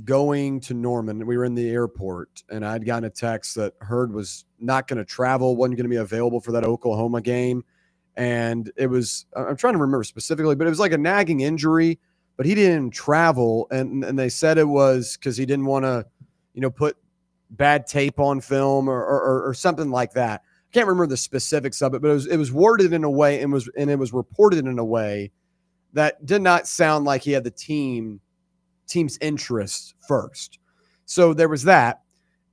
C: going to Norman. We were in the airport, and I'd gotten a text that Hurd was not going to travel, wasn't going to be available for that Oklahoma game. And it was, I'm trying to remember specifically, but it was like a nagging injury, but he didn't travel. And they said it was because he didn't want to, put bad tape on film or something like that. can't remember the specifics of it, but it was worded in a way and it was reported in a way that did not sound like he had the team's interests first. So there was that.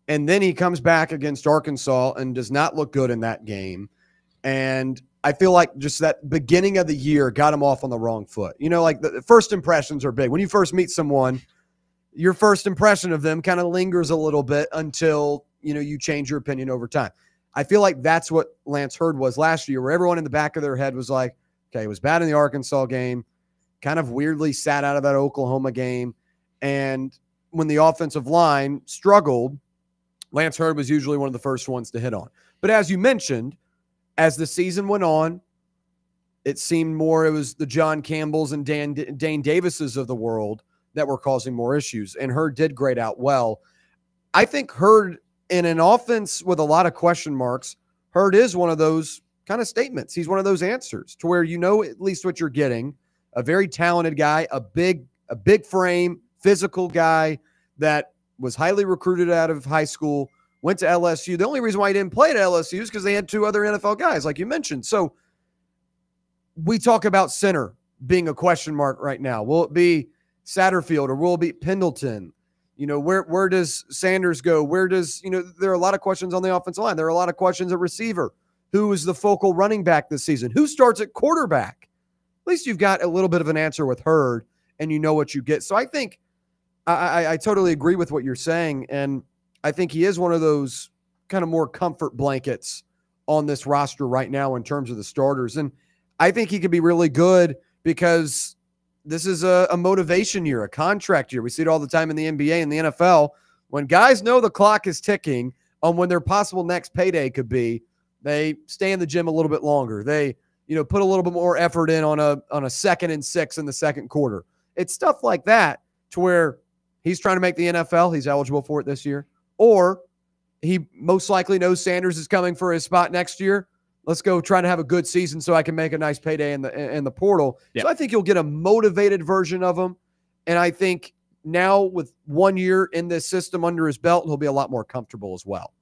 C: And then he comes back against Arkansas and does not look good in that game. And I feel like just that beginning of the year got him off on the wrong foot. You know, like the first impressions are big. When you first meet someone, your first impression of them kind of lingers a little bit until, you know, you change your opinion over time. I feel like that's what Lance Hurd was last year, where everyone in the back of their head was like, okay, he was bad in the Arkansas game, kind of weirdly sat out of that Oklahoma game. And when the offensive line struggled, Lance Hurd was usually one of the first ones to hit on. But as you mentioned, as the season went on, it seemed more it was the John Campbells and Dane Davises of the world that were causing more issues. And Hurd did grade out well. I think Hurd, in an offense with a lot of question marks, Hurd is one of those kind of statements. He's one of those answers to where you know at least what you're getting. A very talented guy, a big frame, physical guy that was highly recruited out of high school, went to LSU. The only reason why he didn't play at LSU is because they had 2 other NFL guys, like you mentioned. So we talk about center being a question mark right now. Will it be Satterfield or will it be Pendleton? You know, where does Sanders go? Where does, you know, there are a lot of questions on the offensive line. There are a lot of questions at receiver. Who is the focal running back this season? Who starts at quarterback? At least you've got a little bit of an answer with Hurd and you know what you get. So I think I totally agree with what you're saying. And I think he is one of those kind of more comfort blankets on this roster right now in terms of the starters. And I think he could be really good because this is a motivation year, a contract year. We see it all the time in the NBA and the NFL. When guys know the clock is ticking on when their possible next payday could be, they stay in the gym a little bit longer. They, you know, put a little bit more effort in on a 2nd and 6 in the second quarter. It's stuff like that to where he's trying to make the NFL. He's eligible for it this year. Or he most likely knows Sanders is coming for his spot next year. Let's go try to have a good season so I can make a nice payday in the portal. Yep. So I think you'll get a motivated version of him. And I think now with 1 year in this system under his belt, he'll be a lot more comfortable as well.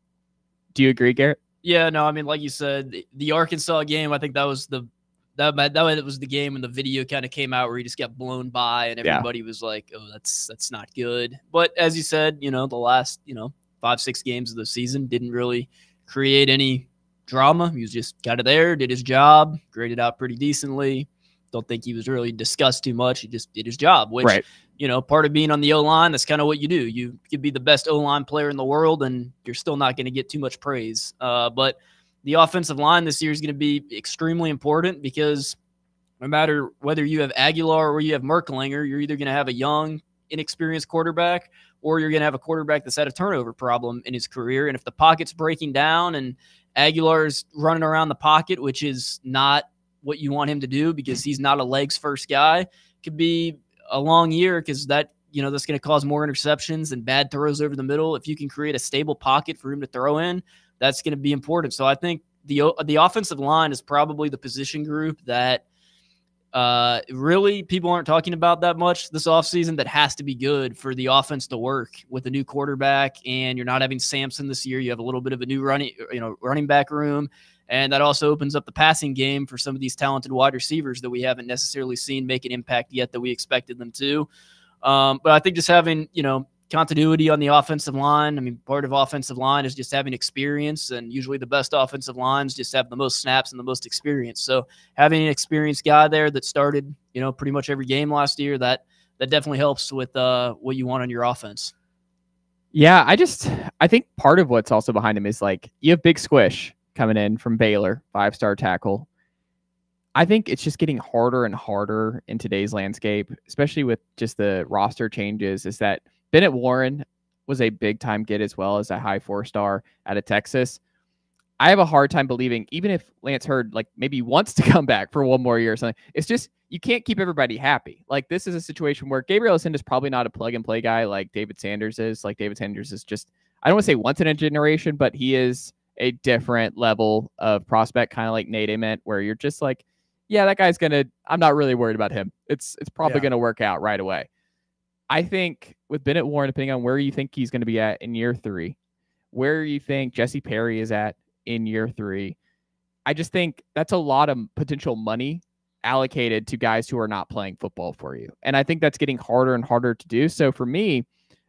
B: Do you agree, Garrett?
D: Yeah, no, I mean, like you said, the Arkansas game, I think that was the game when the video kind of came out where he just got blown by and everybody was like, oh, that's not good. But as you said, you know, the last, 5-6 games of the season didn't really create any drama. He was just kind of there, did his job, graded out pretty decently. Don't think he was really discussed too much. He just did his job, which, part of being on the O-line, that's kind of what you do. You could be the best O-line player in the world, and you're still not going to get too much praise. But the offensive line this year is going to be extremely important because no matter whether you have Aguilar or you have Merklinger, you're either going to have a young, inexperienced quarterback or you're going to have a quarterback that's had a turnover problem in his career. And if the pocket's breaking down and Aguilar is running around the pocket, which is not what you want him to do because he's not a legs first guy, it could be a long year because that's going to cause more interceptions and bad throws over the middle. If you can create a stable pocket for him to throw in, that's going to be important. So I think the offensive line is probably the position group that really people aren't talking about that much this offseason that has to be good for the offense to work with a new quarterback. And you're not having Sampson this year. You have a little bit of a new running back room. And that also opens up the passing game for some of these talented wide receivers that we haven't necessarily seen make an impact yet that we expected them to. But I think just having, continuity on the offensive line. I mean, part of offensive line is just having experience, and usually the best offensive lines just have the most snaps and the most experience. So having an experienced guy there that started, pretty much every game last year, that definitely helps with what you want on your offense.
B: Yeah, I think part of what's also behind him is like you have Big Squish coming in from Baylor, 5-star tackle. I think it's just getting harder and harder in today's landscape, especially with just the roster changes, is that Bennett Warren was a big-time get as well as a high 4-star out of Texas. I have a hard time believing, even if Lance Hurd maybe wants to come back for one more year or something, it's just you can't keep everybody happy. Like, this is a situation where Gabriel Ascend is probably not a plug-and-play guy like David Sanders is. Like, David Sanders is just, I don't want to say once in a generation, but he is a different level of prospect, kind of like Nate Ament, where you're just like, yeah, that guy's I'm not really worried about him. It's probably going to work out right away. I think with Bennett Warren, depending on where you think he's going to be at in year 3, where you think Jesse Perry is at in year 3. I just think that's a lot of potential money allocated to guys who are not playing football for you. And I think that's getting harder and harder to do. So for me,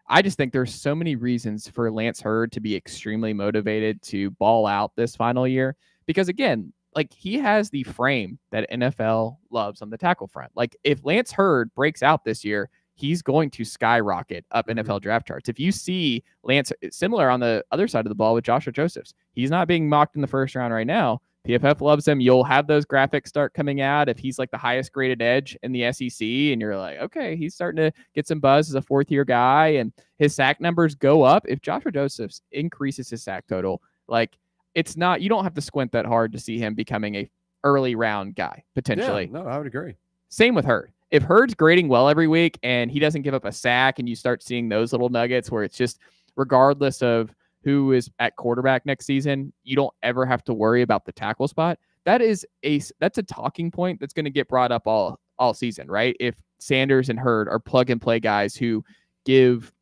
B: I just think there's so many reasons for Lance Hurd to be extremely motivated to ball out this final year. Because again, like, he has the frame that NFL loves on the tackle front. Like, if Lance Hurd breaks out this year, he's going to skyrocket up NFL draft charts. If you see Lance, similar on the other side of the ball with Joshua Josephs, he's not being mocked in the first round right now. PFF loves him. You'll have those graphics start coming out if he's like the highest graded edge in the SEC, and you're like, okay, he's starting to get some buzz as a 4th-year guy, and his sack numbers go up. If Joshua Josephs increases his sack total, like, it's not, you don't have to squint that hard to see him becoming a early round guy potentially.
C: Yeah, no, I would agree.
B: Same with Hurd. If Hurd's grading well every week and he doesn't give up a sack, and you start seeing those little nuggets where it's just, regardless of who is at quarterback next season, you don't ever have to worry about the tackle spot. That's a talking point that's going to get brought up all season, right? If Sanders and Hurd are plug and play guys who give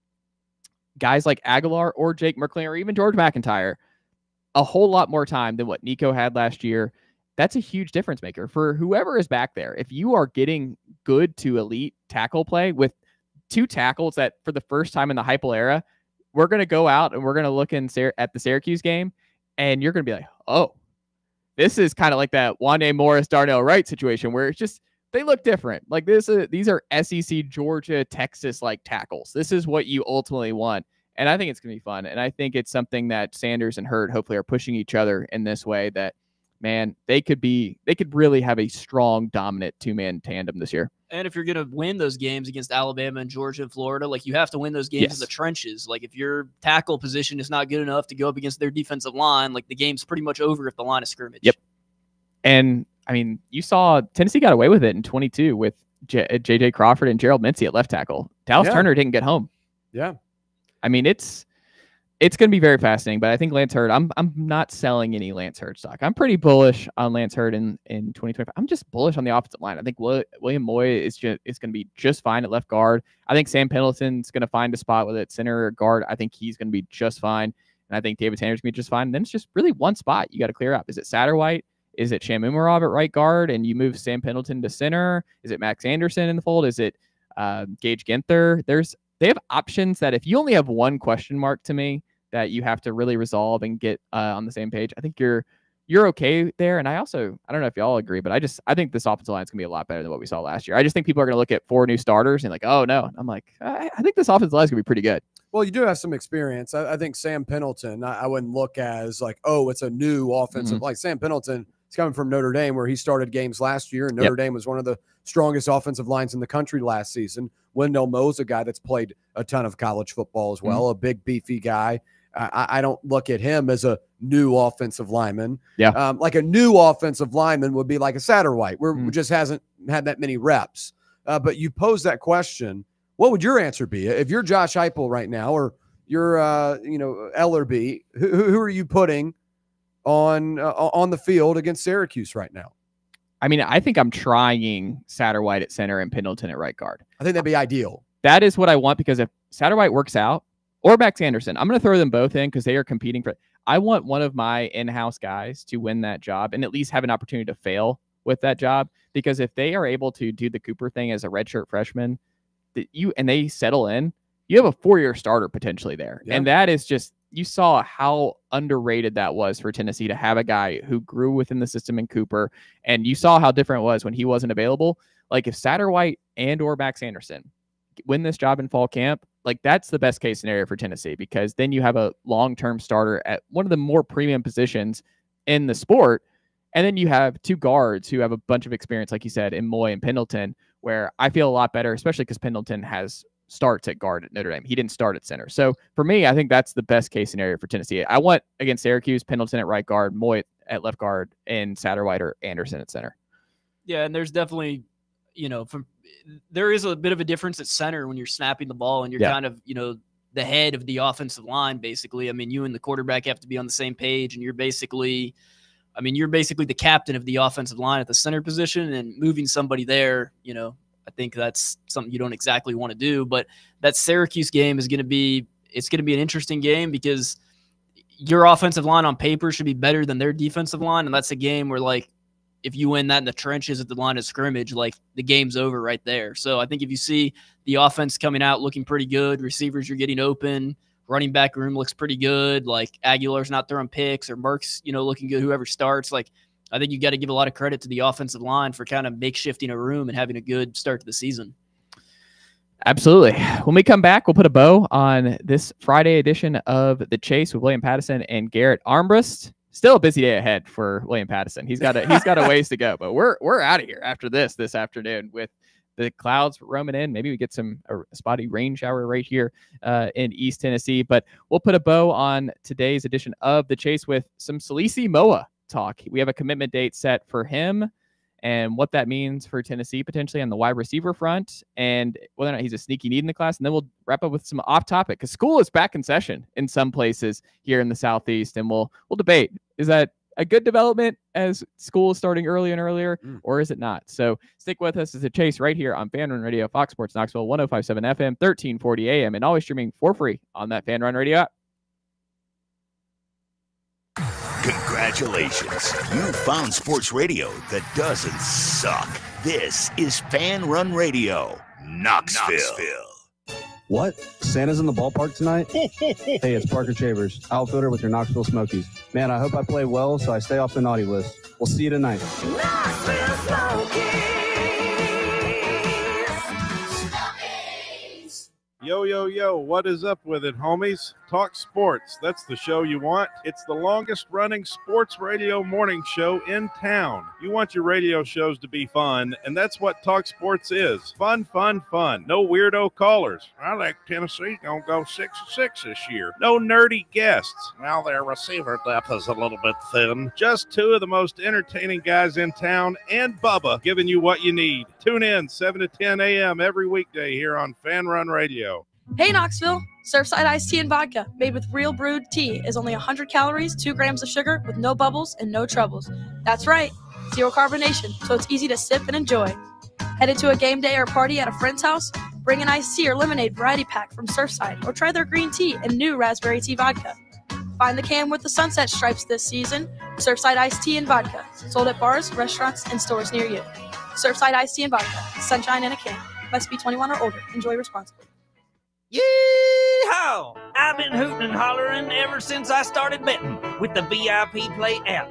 B: guys like Aguilar or Jake Merkley or even George McIntyre a whole lot more time than what Nico had last year, that's a huge difference maker for whoever is back there. If you are getting good to elite tackle play with 2 tackles that, for the first time in the Heupel era, we're going to go out and we're going to look at the Syracuse game, and you're going to be like, oh, this is kind of like that Wande Morris, Darnell Wright situation where it's just, they look different. Like, these are SEC, Georgia, Texas like tackles. This is what you ultimately want. And I think it's going to be fun. And I think it's something that Sanders and Hurd hopefully are pushing each other in this way, that, man, they could really have a strong, dominant 2-man tandem this year.
D: And if you're going to win those games against Alabama and Georgia and Florida, like, you have to win those games in the trenches. Like, if your tackle position is not good enough to go up against their defensive line, like, the game's pretty much over at the line of scrimmage.
B: Yep. And I mean, you saw Tennessee got away with it in 22 with J.J. Crawford and Gerald Mincey at left tackle. Dallas Turner didn't get home.
C: Yeah.
B: I mean, it's going to be very fascinating, but I think Lance Hurd, I'm not selling any Lance Hurd stock. I'm pretty bullish on Lance Hurd in 2025. I'm just bullish on the offensive line. I think William Moy is going to be just fine at left guard. I think Sam Pendleton's going to find a spot with it center or guard. I think he's going to be just fine. And I think David Tanner's going to be just fine. And then it's just really one spot you got to clear up. Is it Satterwhite? Is it Sham Umarov at right guard and you move Sam Pendleton to center? Is it Max Anderson in the fold? Is it Gage Ginther? They have options that, if you only have one question mark to me that you have to really resolve and get on the same page, I think you're okay there. And I don't know if y'all agree, but I think this offensive line is going to be a lot better than what we saw last year. I just think people are going to look at 4 new starters and like, oh no. I'm like, I think this offensive line is going to be pretty good.
C: Well, you do have some experience. I think Sam Pendleton, I wouldn't look as like, oh, it's a new offensive. Like Sam Pendleton, he's coming from Notre Dame, where he started games last year, and Notre Dame was one of the strongest offensive lines in the country last season. Wendell Moe's a guy that's played a ton of college football as well, a big, beefy guy. I don't look at him as a new offensive lineman.
B: Yeah.
C: Like a new offensive lineman would be like a Satterwhite, where just hasn't had that many reps. But you pose that question, what would your answer be? If you're Josh Heupel right now, or you're, Ellerby, who are you putting on the field against Syracuse right now?
B: I mean, I think I'm trying Satterwhite at center and Pendleton at right guard.
C: I think that'd be ideal.
B: That is what I want, because if Satterwhite works out, or Max Anderson, I'm going to throw them both in because they are competing for it. I want one of my in-house guys to win that job and at least have an opportunity to fail with that job, because if they are able to do the Cooper thing as a redshirt freshman, and they settle in, you have a 4-year starter potentially there. Yeah. And that is just, you saw how underrated that was for Tennessee to have a guy who grew within the system in Cooper. And you saw how different it was when he wasn't available. Like, if Satterwhite and or Max Anderson win this job in fall camp, like, that's the best case scenario for Tennessee, because then you have a long-term starter at one of the more premium positions in the sport. And then you have 2 guards who have a bunch of experience, like you said, in Moy and Pendleton, where I feel a lot better, especially because Pendleton has starts at guard at Notre Dame. He didn't start at center. So for me, I think that's the best case scenario for Tennessee. I want, against Syracuse, Pendleton at right guard, Moy at left guard, and Satterwhite or Anderson at center.
D: Yeah, and there's definitely, there is a bit of a difference at center when you're snapping the ball and you're kind of, the head of the offensive line, basically. I mean, you and the quarterback have to be on the same page, and you're basically the captain of the offensive line at the center position, and moving somebody there, I think that's something you don't exactly want to do. But that Syracuse game is going to be an interesting game, because your offensive line on paper should be better than their defensive line. And that's a game where, like, if you win that in the trenches at the line of scrimmage, like, the game's over right there. So I think if you see the offense coming out looking pretty good, receivers are getting open, running back room looks pretty good, like Aguilar's not throwing picks or Merck's, looking good, whoever starts, like, I think you got to give a lot of credit to the offensive line for kind of makeshifting a room and having a good start to the season.
B: Absolutely. When we come back, we'll put a bow on this Friday edition of The Chase with William Pattison and Garrett Armbrust. Still a busy day ahead for William Pattison. He's got a ways to go, but we're out of here after this afternoon with the clouds roaming in. Maybe we get a spotty rain shower right here in East Tennessee, but we'll put a bow on today's edition of The Chase with some Salisi Moa talk. We have a commitment date set for him and what that means for Tennessee potentially on the wide receiver front and whether or not he's a sneaky need in the class. And then we'll wrap up with some off topic because school is back in session in some places here in the Southeast. And we'll debate, is that a good development as school is starting earlier and earlier, or is it not? So stick with us as a Chase right here on Fan Run Radio, Fox Sports Knoxville, 105.7 FM, 1340 AM, and always streaming for free on that Fan Run Radio app.
E: Congratulations. You found sports radio that doesn't suck. This is Fan Run Radio, Knoxville.
M: What? Santa's in the ballpark tonight? Hey, it's Parker Chavers, outfielder with your Knoxville Smokies. Man, I hope I play well so I stay off the naughty list. We'll see you tonight.
T: Yo, yo, yo, what is up with it, homies? Talk sports. That's the show you want. It's the longest running sports radio morning show in town. You want your radio shows to be fun, and that's what Talk Sports is. Fun, fun, fun. No weirdo callers. I think Tennessee's going to go 6-6 this year. No nerdy guests. Well, their receiver depth is a little bit thin. Just two of the most entertaining guys in town, and Bubba giving you what you need. Tune in 7 to 10 a.m. every weekday here on Fan Run Radio.
N: Hey Knoxville, Surfside iced tea and vodka made with real brewed tea is only 100 calories, 2 grams of sugar with no bubbles and no troubles. That's right, zero carbonation, so it's easy to sip and enjoy. Headed to a game day or party at a friend's house? Bring an iced tea or lemonade variety pack from Surfside or try their green tea and new raspberry tea vodka. Find the can with the sunset stripes this season. Surfside iced tea and vodka, sold at bars, restaurants, and stores near you. Surfside iced tea and vodka, sunshine in a can. Must be 21 or older. Enjoy responsibly.
F: Yee-haw! I've been hooting and hollering ever since I started betting with the VIP Play app.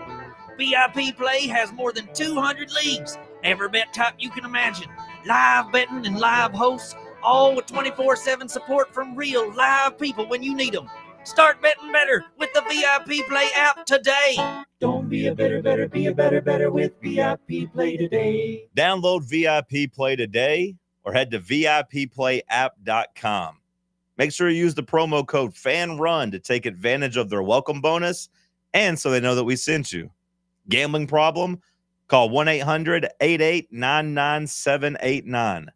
F: VIP Play has more than 200 leagues, every bet type you can imagine, live betting and live hosts, all with 24/7 support from real live people when you need them. Start betting better with the VIP Play app today.
A: Don't be a better, be a better with VIP Play today.
H: Download VIP Play today or head to VIPPlayApp.com. Make sure you use the promo code FANRUN to take advantage of their welcome bonus and so they know that we sent you. Gambling problem? Call 1-800-8899-789.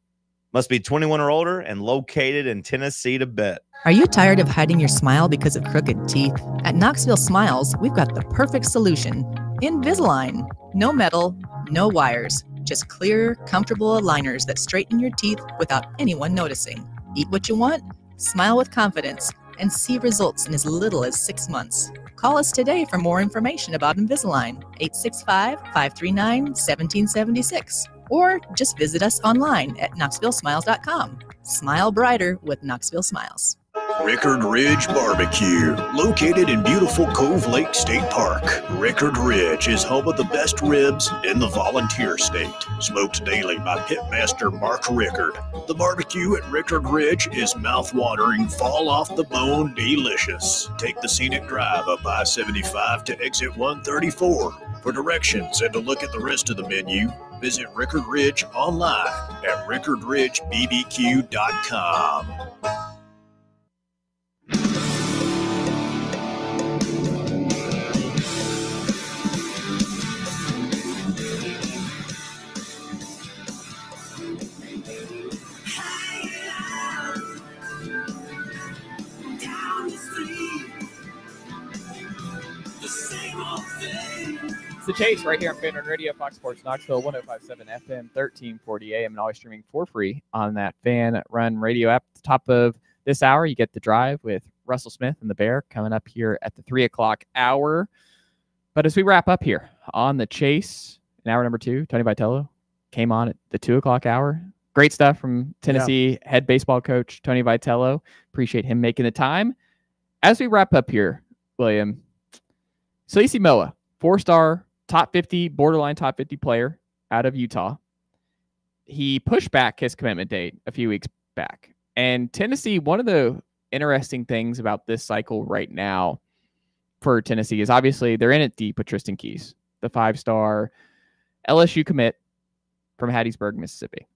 H: Must be 21 or older and located in Tennessee to bet.
G: Are you tired of hiding your smile because of crooked teeth? At Knoxville Smiles, we've got the perfect solution. Invisalign. No metal, no wires. Just clear, comfortable aligners that straighten your teeth without anyone noticing. Eat what you want, smile with confidence, and see results in as little as 6 months. Call us today for more information about Invisalign, 865-539-1776. Or just visit us online at knoxvillesmiles.com. Smile brighter with Knoxville Smiles.
O: Rickard Ridge Barbecue, located in beautiful Cove Lake State Park. Rickard Ridge is home of the best ribs in the volunteer state. Smoked daily by pitmaster Mark Rickard. The barbecue at Rickard Ridge is mouth-watering, fall-off-the-bone delicious. Take the scenic drive up I-75 to exit 134. For directions and to look at the rest of the menu, visit Rickard Ridge online at rickardridgebbq.com.
B: It's the Chase right here on Fan Run Radio, Fox Sports Knoxville, 105.7 FM, 1340 AM, and always streaming for free on that Fan Run Radio app. At the top of this hour, you get the drive with Russell Smith and the Bear coming up here at the 3 o'clock hour. But as we wrap up here on the Chase in hour number 2, Tony Vitello came on at the 2 o'clock hour. Great stuff from Tennessee head baseball coach Tony Vitello. Appreciate him making the time. As we wrap up here, William, Salisi Moa, 4-star, top 50, borderline top 50 player out of Utah. He pushed back his commitment date a few weeks back. And Tennessee, one of the interesting things about this cycle right now for Tennessee is obviously they're in it deep with Tristan Keys, the 5-star LSU commit from Hattiesburg, Mississippi.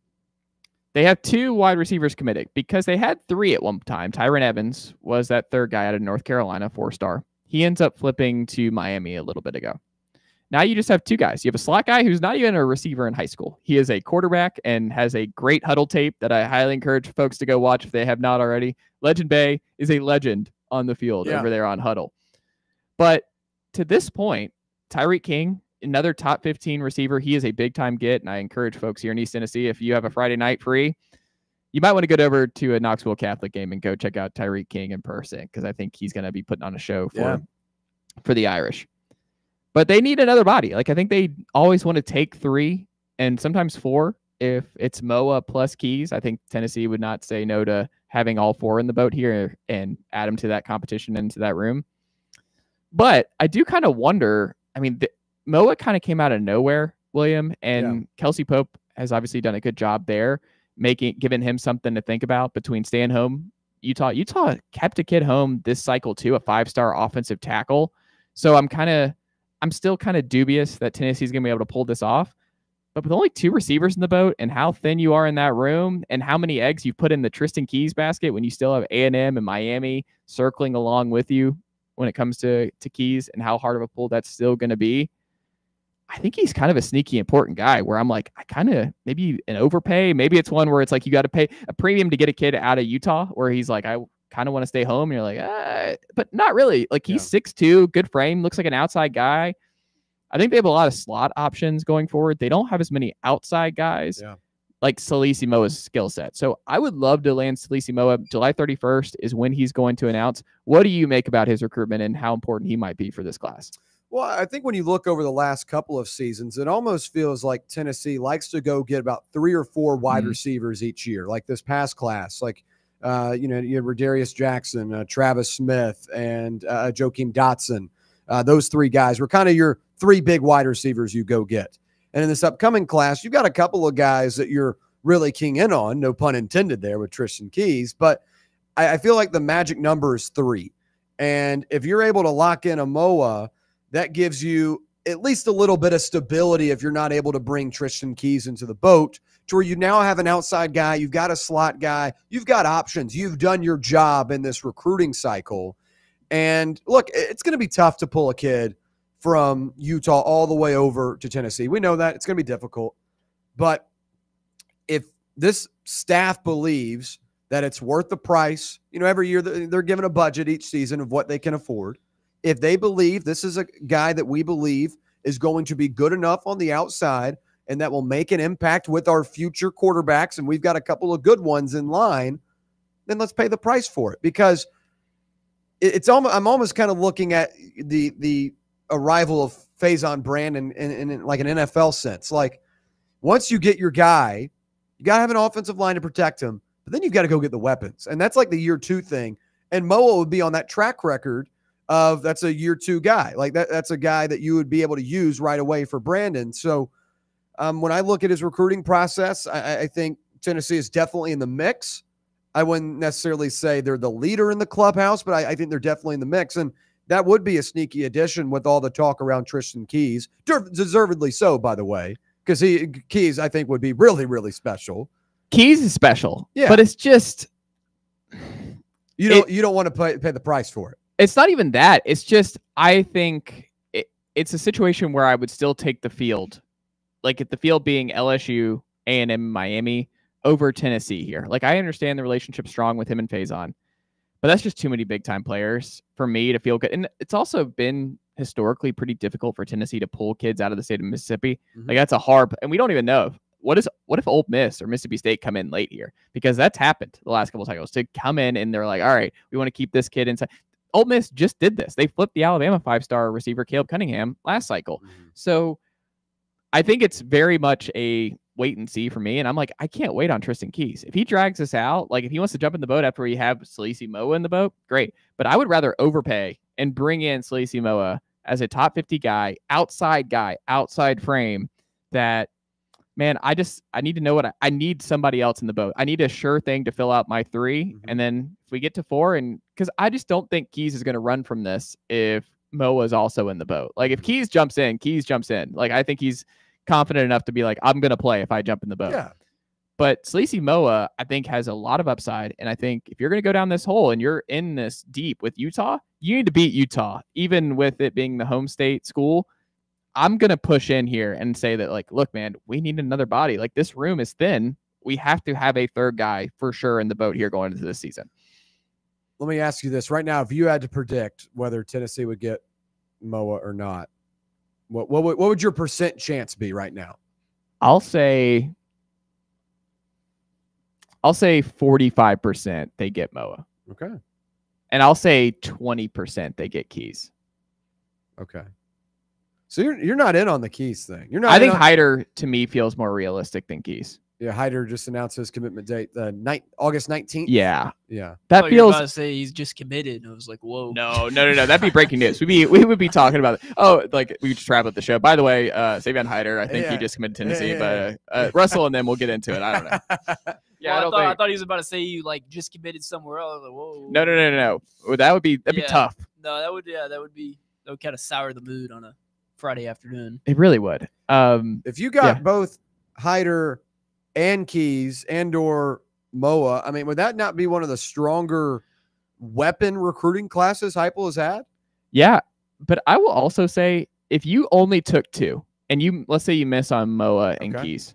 B: They have 2 wide receivers committed because they had 3 at one time. Tyron Evans was that 3rd guy out of North Carolina, 4-star. He ends up flipping to Miami a little bit ago. Now you just have 2 guys. You have a slot guy who's not even a receiver in high school. He is a quarterback and has a great huddle tape that I highly encourage folks to go watch if they have not already. Legend Bay is a legend on the field over there on Huddle. But to this point, Tyreek King, another top 15 receiver. He is a big-time get, and I encourage folks here in East Tennessee, if you have a Friday night free, you might want to go over to a Knoxville Catholic game and go check out Tyreek King in person because I think he's going to be putting on a show for the Irish. But they need another body. Like, I think they always want to take 3 and sometimes 4 if it's Moa plus Keys. I think Tennessee would not say no to having all 4 in the boat here and add them to that competition into that room. But I do kind of wonder, I mean, Moa kind of came out of nowhere, William, and Kelsey Pope has obviously done a good job there, giving him something to think about between staying home. Utah kept a kid home this cycle too, a 5-star offensive tackle. So I'm still kind of dubious that Tennessee's going to be able to pull this off. But with only 2 receivers in the boat and how thin you are in that room and how many eggs you put in the Tristan Keys basket when you still have A&M and Miami circling along with you when it comes to Keys and how hard of a pull that's still going to be, I think he's kind of a sneaky important guy where I'm like, I kind of maybe an overpay. Maybe it's one where it's like you got to pay a premium to get a kid out of Utah where he's like, I kind of want to stay home. And you're like, but not really. Like he's 6'2", good frame, looks like an outside guy. I think they have a lot of slot options going forward. They don't have as many outside guys like Salisi Moa's skill set. So I would love to land Salisi Moa. July 31st is when he's going to announce. What do you make about his recruitment and how important he might be for this class?
C: Well, I think when you look over the last couple of seasons, it almost feels like Tennessee likes to go get about 3 or 4 wide receivers each year, like this past class. Like, you have Rodarius Jackson, Travis Smith, and Joakim Dotson. Those 3 guys were kind of your 3 big wide receivers you go get. And in this upcoming class, you've got a couple of guys that you're really keying in on, no pun intended there with Tristan Keys. But I feel like the magic number is 3. And if you're able to lock in a Moa, that gives you at least a little bit of stability if you're not able to bring Tristan Keys into the boat to where you now have an outside guy, you've got a slot guy, you've got options. You've done your job in this recruiting cycle. And look, it's going to be tough to pull a kid from Utah all the way over to Tennessee. We know that. It's going to be difficult. But if this staff believes that it's worth the price, every year they're given a budget each season of what they can afford. If they believe this is a guy that we believe is going to be good enough on the outside and that will make an impact with our future quarterbacks, and we've got a couple of good ones in line, then let's pay the price for it. Because I'm almost kind of looking at the arrival of Faison Brandon in like an NFL sense. Like, once you get your guy, you got to have an offensive line to protect him, but then you've got to go get the weapons. And that's like the year 2 thing. And Moa would be on that track record of that's a year 2 guy. Like that's a guy that you would be able to use right away for Brandon. So when I look at his recruiting process, I think Tennessee is definitely in the mix. I wouldn't necessarily say they're the leader in the clubhouse, but I think they're definitely in the mix. And that would be a sneaky addition with all the talk around Tristan Keys. Deservedly so, by the way, because Keys, I think, would be really, really special.
B: Keys is special, but it's just
C: you don't want to pay the price for it.
B: It's not even that. It's just I think it's a situation where I would still take the field, like at the field being LSU, A&M, Miami over Tennessee here. Like I understand the relationship strong with him and Faison, but that's just too many big time players for me to feel good. And it's also been historically pretty difficult for Tennessee to pull kids out of the state of Mississippi. Like that's a hard, and we don't even know. what if Ole Miss or Mississippi State come in late here? Because that's happened the last couple of cycles, to come in and they're like, all right, we want to keep this kid inside. Ole Miss just did this. They flipped the Alabama 5-star receiver Caleb Cunningham last cycle. So I think it's very much a wait and see for me. And I'm like, I can't wait on Tristan Keys. If he drags us out, like if he wants to jump in the boat after we have Salisi Moa in the boat, great. But I would rather overpay and bring in Salisi Moa as a top 50 guy, outside frame, that, man, I need to know I need somebody else in the boat. I need a sure thing to fill out my 3. And then if we get to 4, and because I just don't think Keys is going to run from this if Moa is also in the boat. Like if Keys jumps in. Like I think he's confident enough to be like, I'm going to play if I jump in the boat.
C: Yeah.
B: But Salisi Moa, I think, has a lot of upside. And I think if you're going to go down this hole and you're in this deep with Utah, you need to beat Utah, even with it being the home state school. I'm going to push in here and say that, like, look, man, we need another body. Like, this room is thin. We have to have a third guy for sure in the boat here going into this season.
C: Let me ask you this right now. If you had to predict whether Tennessee would get Moa or not, what would your percent chance be right now?
B: I'll say 45% they get Moa.
C: Okay.
B: And I'll say 20% they get Keys.
C: Okay. So you're not in on the Keys thing. You're not.
B: I think Hyder to me feels more realistic than Keys.
C: Yeah, Hyder just announced his commitment date, August 19th.
B: Yeah.
C: Yeah.
B: That feels.
D: About to say he's just committed. I was like, whoa.
B: No. That'd be breaking news. We would be talking about it. Oh, like we just wrap up the show. By the way, Savion Hyder, I think he just committed to Tennessee, but Russell and then we'll get into it. I don't know.
D: Yeah, well, I thought he was about to say you like just committed somewhere else. I was like, whoa.
B: No. Well, that'd be tough.
D: No, that would kind of sour the mood on a Friday afternoon.
B: It really would.
C: If you got both Hyder and Keys and or Moa, I mean, would that not be one of the stronger weapon recruiting classes Heupel has had?
B: Yeah, but I will also say if you only took 2 and let's say you miss on Moa and Keys,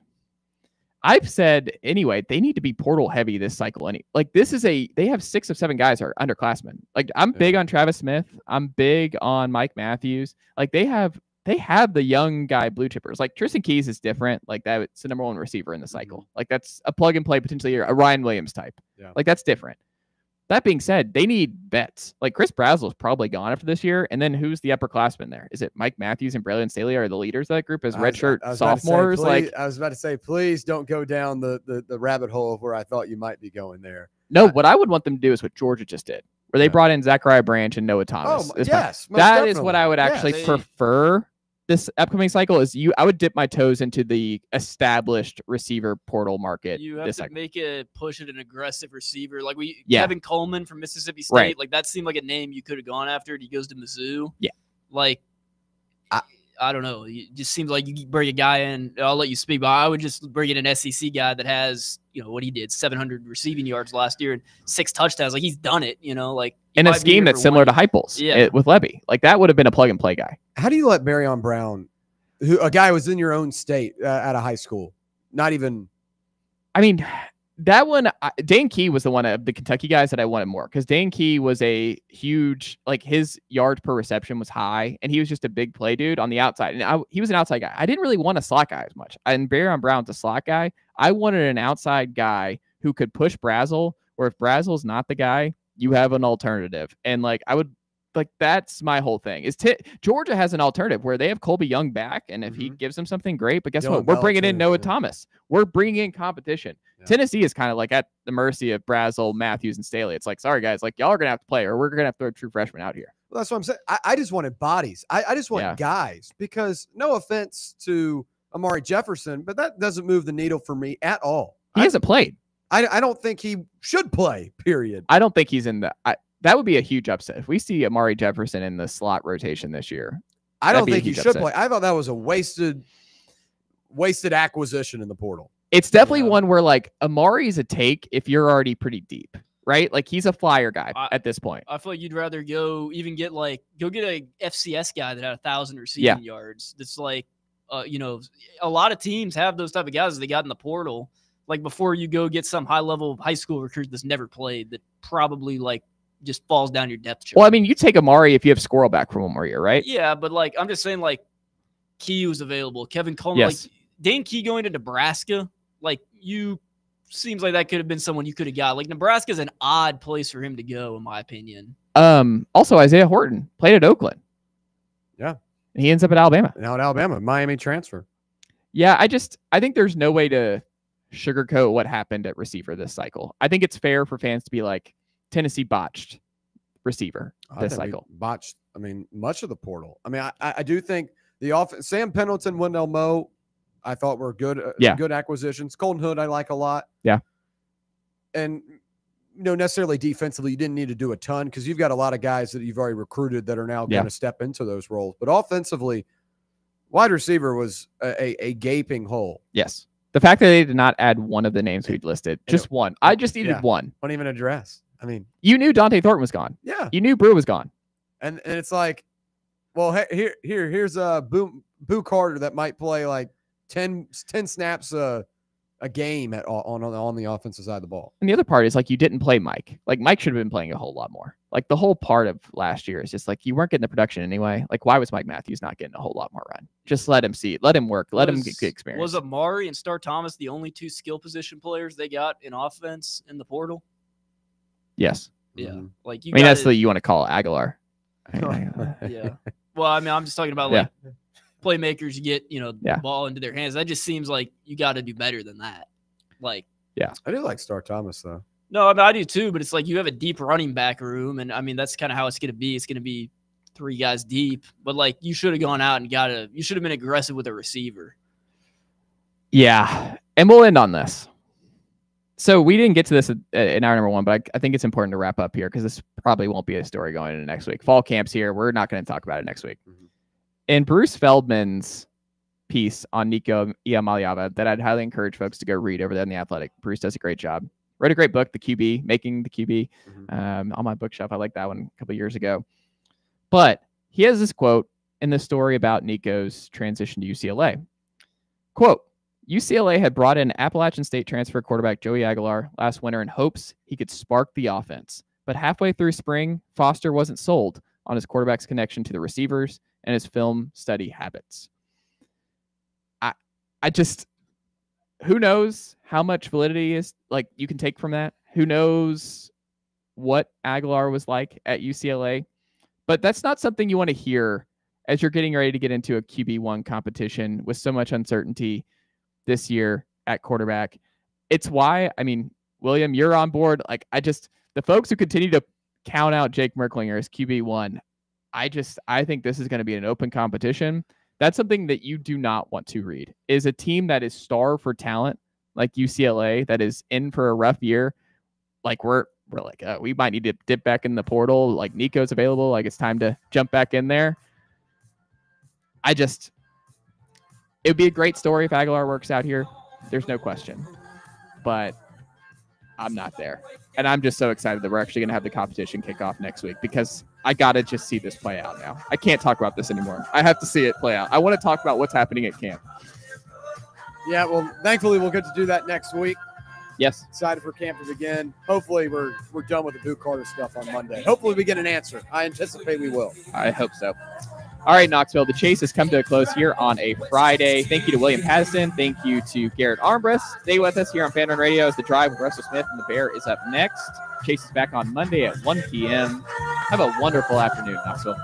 B: I've said anyway, they need to be portal heavy this cycle. Like they have 6 of 7 guys are underclassmen. Like I'm big on Travis Smith. I'm big on Mike Matthews. Like they have the young guy blue chippers. Like Tristan Keys is different. Like it's the number 1 receiver in the cycle. Like that's a plug and play, potentially a Ryan Williams type.
C: Yeah.
B: Like that's different. That being said, they need vets. Like Chris Brazel's probably gone after this year. And then who's the upperclassman there? Is it Mike Matthews and Braylon Staley are the leaders of that group as redshirt sophomores?
C: I was about to say, please don't go down the rabbit hole of where I thought you might be going there.
B: No, what I would want them to do is what Georgia just did, where they brought in Zachariah Branch and Noah Thomas.
C: Oh, yes.
B: That is what I would actually prefer this upcoming cycle is I would dip my toes into the established receiver portal market.
D: You have to make a push at an aggressive receiver. Like
B: Yeah.
D: Kevin Coleman from Mississippi State.
B: Right.
D: Like that seemed like a name you could have gone after. And he goes to Mizzou.
B: Yeah.
D: Like, I don't know. It just seems like you bring a guy in. I'll let you speak, but I would just bring in an SEC guy that has, what he did, 700 receiving yards last year and 6 touchdowns. Like he's done it, like
B: in a scheme that's similar to Heupel's with Levy. Like that would have been a plug and play guy.
C: How do you let Barryon Brown, a guy who was in your own state at a high school, not even?
B: I mean, that one, Dane Key was the one of the Kentucky guys that I wanted more because Dane Key was a huge, like his yards per reception was high and he was just a big play dude on the outside. And he was an outside guy. I didn't really want a slot guy as much. And Barryon Brown's a slot guy. I wanted an outside guy who could push Brazel, or if Brazel's not the guy, you have an alternative. And that's my whole thing is Georgia has an alternative where they have Colby Young back. And if he gives them something great, but guess what? We're bringing in Noah Thomas. We're bringing in competition. Yeah. Tennessee is kind of like at the mercy of Brazel, Matthews, and Staley. It's like, sorry guys, like y'all are going to have to play or we're going to have to throw a true freshman out here.
C: Well, that's what I'm saying. I just wanted bodies. I just want guys because no offense to Amari Jefferson, but that doesn't move the needle for me at all.
B: He hasn't played.
C: I don't think he should play, period.
B: I don't think he's in that would be a huge upset. If we see Amari Jefferson in the slot rotation this year,
C: I don't think he should play. I thought that was a wasted acquisition in the portal.
B: It's definitely one where like Amari's a take if you're already pretty deep, right? Like he's a flyer guy at this point.
D: I feel like you'd rather go get a FCS guy that had 1,000 receiving yards. That's like, a lot of teams have those type of guys that they got in the portal. Like before you go get some high level high school recruit that's never played that probably like just falls down your depth chart.
B: Well, I mean, you take Amari if you have Squirrel back from one more year, right?
D: Yeah, but like I'm just saying, like Key was available, Kevin Coleman.
B: Yes.
D: Like Dan Key going to Nebraska, like seems like that could have been someone you could have got. Like Nebraska's an odd place for him to go, in my opinion.
B: Also, Isaiah Horton played at Oakland.
C: Yeah.
B: And he ends up at Alabama.
C: Now at Alabama, Miami transfer.
B: Yeah, I think there's no way to sugarcoat what happened at receiver this cycle. I think it's fair for fans to be like, Tennessee botched receiver this cycle.
C: Botched, much of the portal. I do think the offense, Sam Pendleton, Wendell Moe, I thought were good, good acquisitions. Colton Hood, I like a lot.
B: Yeah.
C: And necessarily defensively, you didn't need to do a ton because you've got a lot of guys that you've already recruited that are now going to step into those roles. But offensively, wide receiver was a gaping hole.
B: Yes. The fact that they did not add one of the names we'd listed, just one. I just needed one.
C: Don't even address.
B: You knew Dante Thornton was gone.
C: Yeah.
B: You knew Brew was gone.
C: And it's like, well, here's a Boo Carter that might play like 10 snaps a game on the offensive side of the ball.
B: And the other part is like you didn't play Mike. Like Mike should have been playing a whole lot more. Like the whole part of last year is just like you weren't getting the production anyway. Like why was Mike Matthews not getting a whole lot more run? Just let him see it. Let him work. Let him get good experience.
D: Was Amari and Star Thomas the only two skill position players they got in offense in the portal?
B: Yes.
D: Yeah. Like
B: that's what you want to call Aguilar.
D: Yeah. Well, I'm just talking about like playmakers you get, the ball into their hands. That just seems like you got to do better than that. Like,
B: yeah,
C: I do like Star Thomas though.
D: No, I do too, but it's like you have a deep running back room, and that's kind of how it's going to be. It's going to be 3 guys deep, but like you should have gone out and you should have been aggressive with a receiver.
B: Yeah, and we'll end on this. So we didn't get to this in hour number 1, but I think it's important to wrap up here because this probably won't be a story going into next week. Fall camp's here. We're not going to talk about it next week.
C: Mm-hmm.
B: In Bruce Feldman's piece on Nico Iamaleava that I'd highly encourage folks to go read over there in The Athletic. Bruce does a great job. Wrote a great book, The QB, Making the QB, on my bookshelf. I liked that one a couple of years ago. But he has this quote in the story about Nico's transition to UCLA. Quote, UCLA had brought in Appalachian State transfer quarterback Joey Aguilar last winter in hopes he could spark the offense. But halfway through spring, Foster wasn't sold on his quarterback's connection to the receivers and his film study habits. I just, who knows how much validity is like you can take from that? Who knows what Aguilar was like at UCLA? But that's not something you want to hear as you're getting ready to get into a QB1 competition with so much uncertainty this year at quarterback. It's why, William, you're on board. Like, the folks who continue to count out Jake Merklinger as QB1, I think this is going to be an open competition. That's something that you do not want to read, is a team that is starved for talent like UCLA that is in for a rough year. Like we're like, we might need to dip back in the portal. Like Nico's available. Like it's time to jump back in there. It would be a great story if Aguilar works out here. There's no question, but I'm not there. And I'm just so excited that we're actually going to have the competition kick off next week because I got to just see this play out now. I can't talk about this anymore. I have to see it play out. I want to talk about what's happening at camp.
C: Yeah, well, thankfully we'll get to do that next week.
B: Yes.
C: Excited for camp to begin. Hopefully we're done with the Boo Carter stuff on Monday. Hopefully we get an answer. I anticipate we will.
B: I hope so. All right, Knoxville, the chase has come to a close here on a Friday. Thank you to William Patterson. Thank you to Garrett Armbrust. Stay with us here on Fan Run Radio as The Drive with Russell Smith and the Bear is up next. Chase is back on Monday at 1 p.m. Have a wonderful afternoon, Knoxville.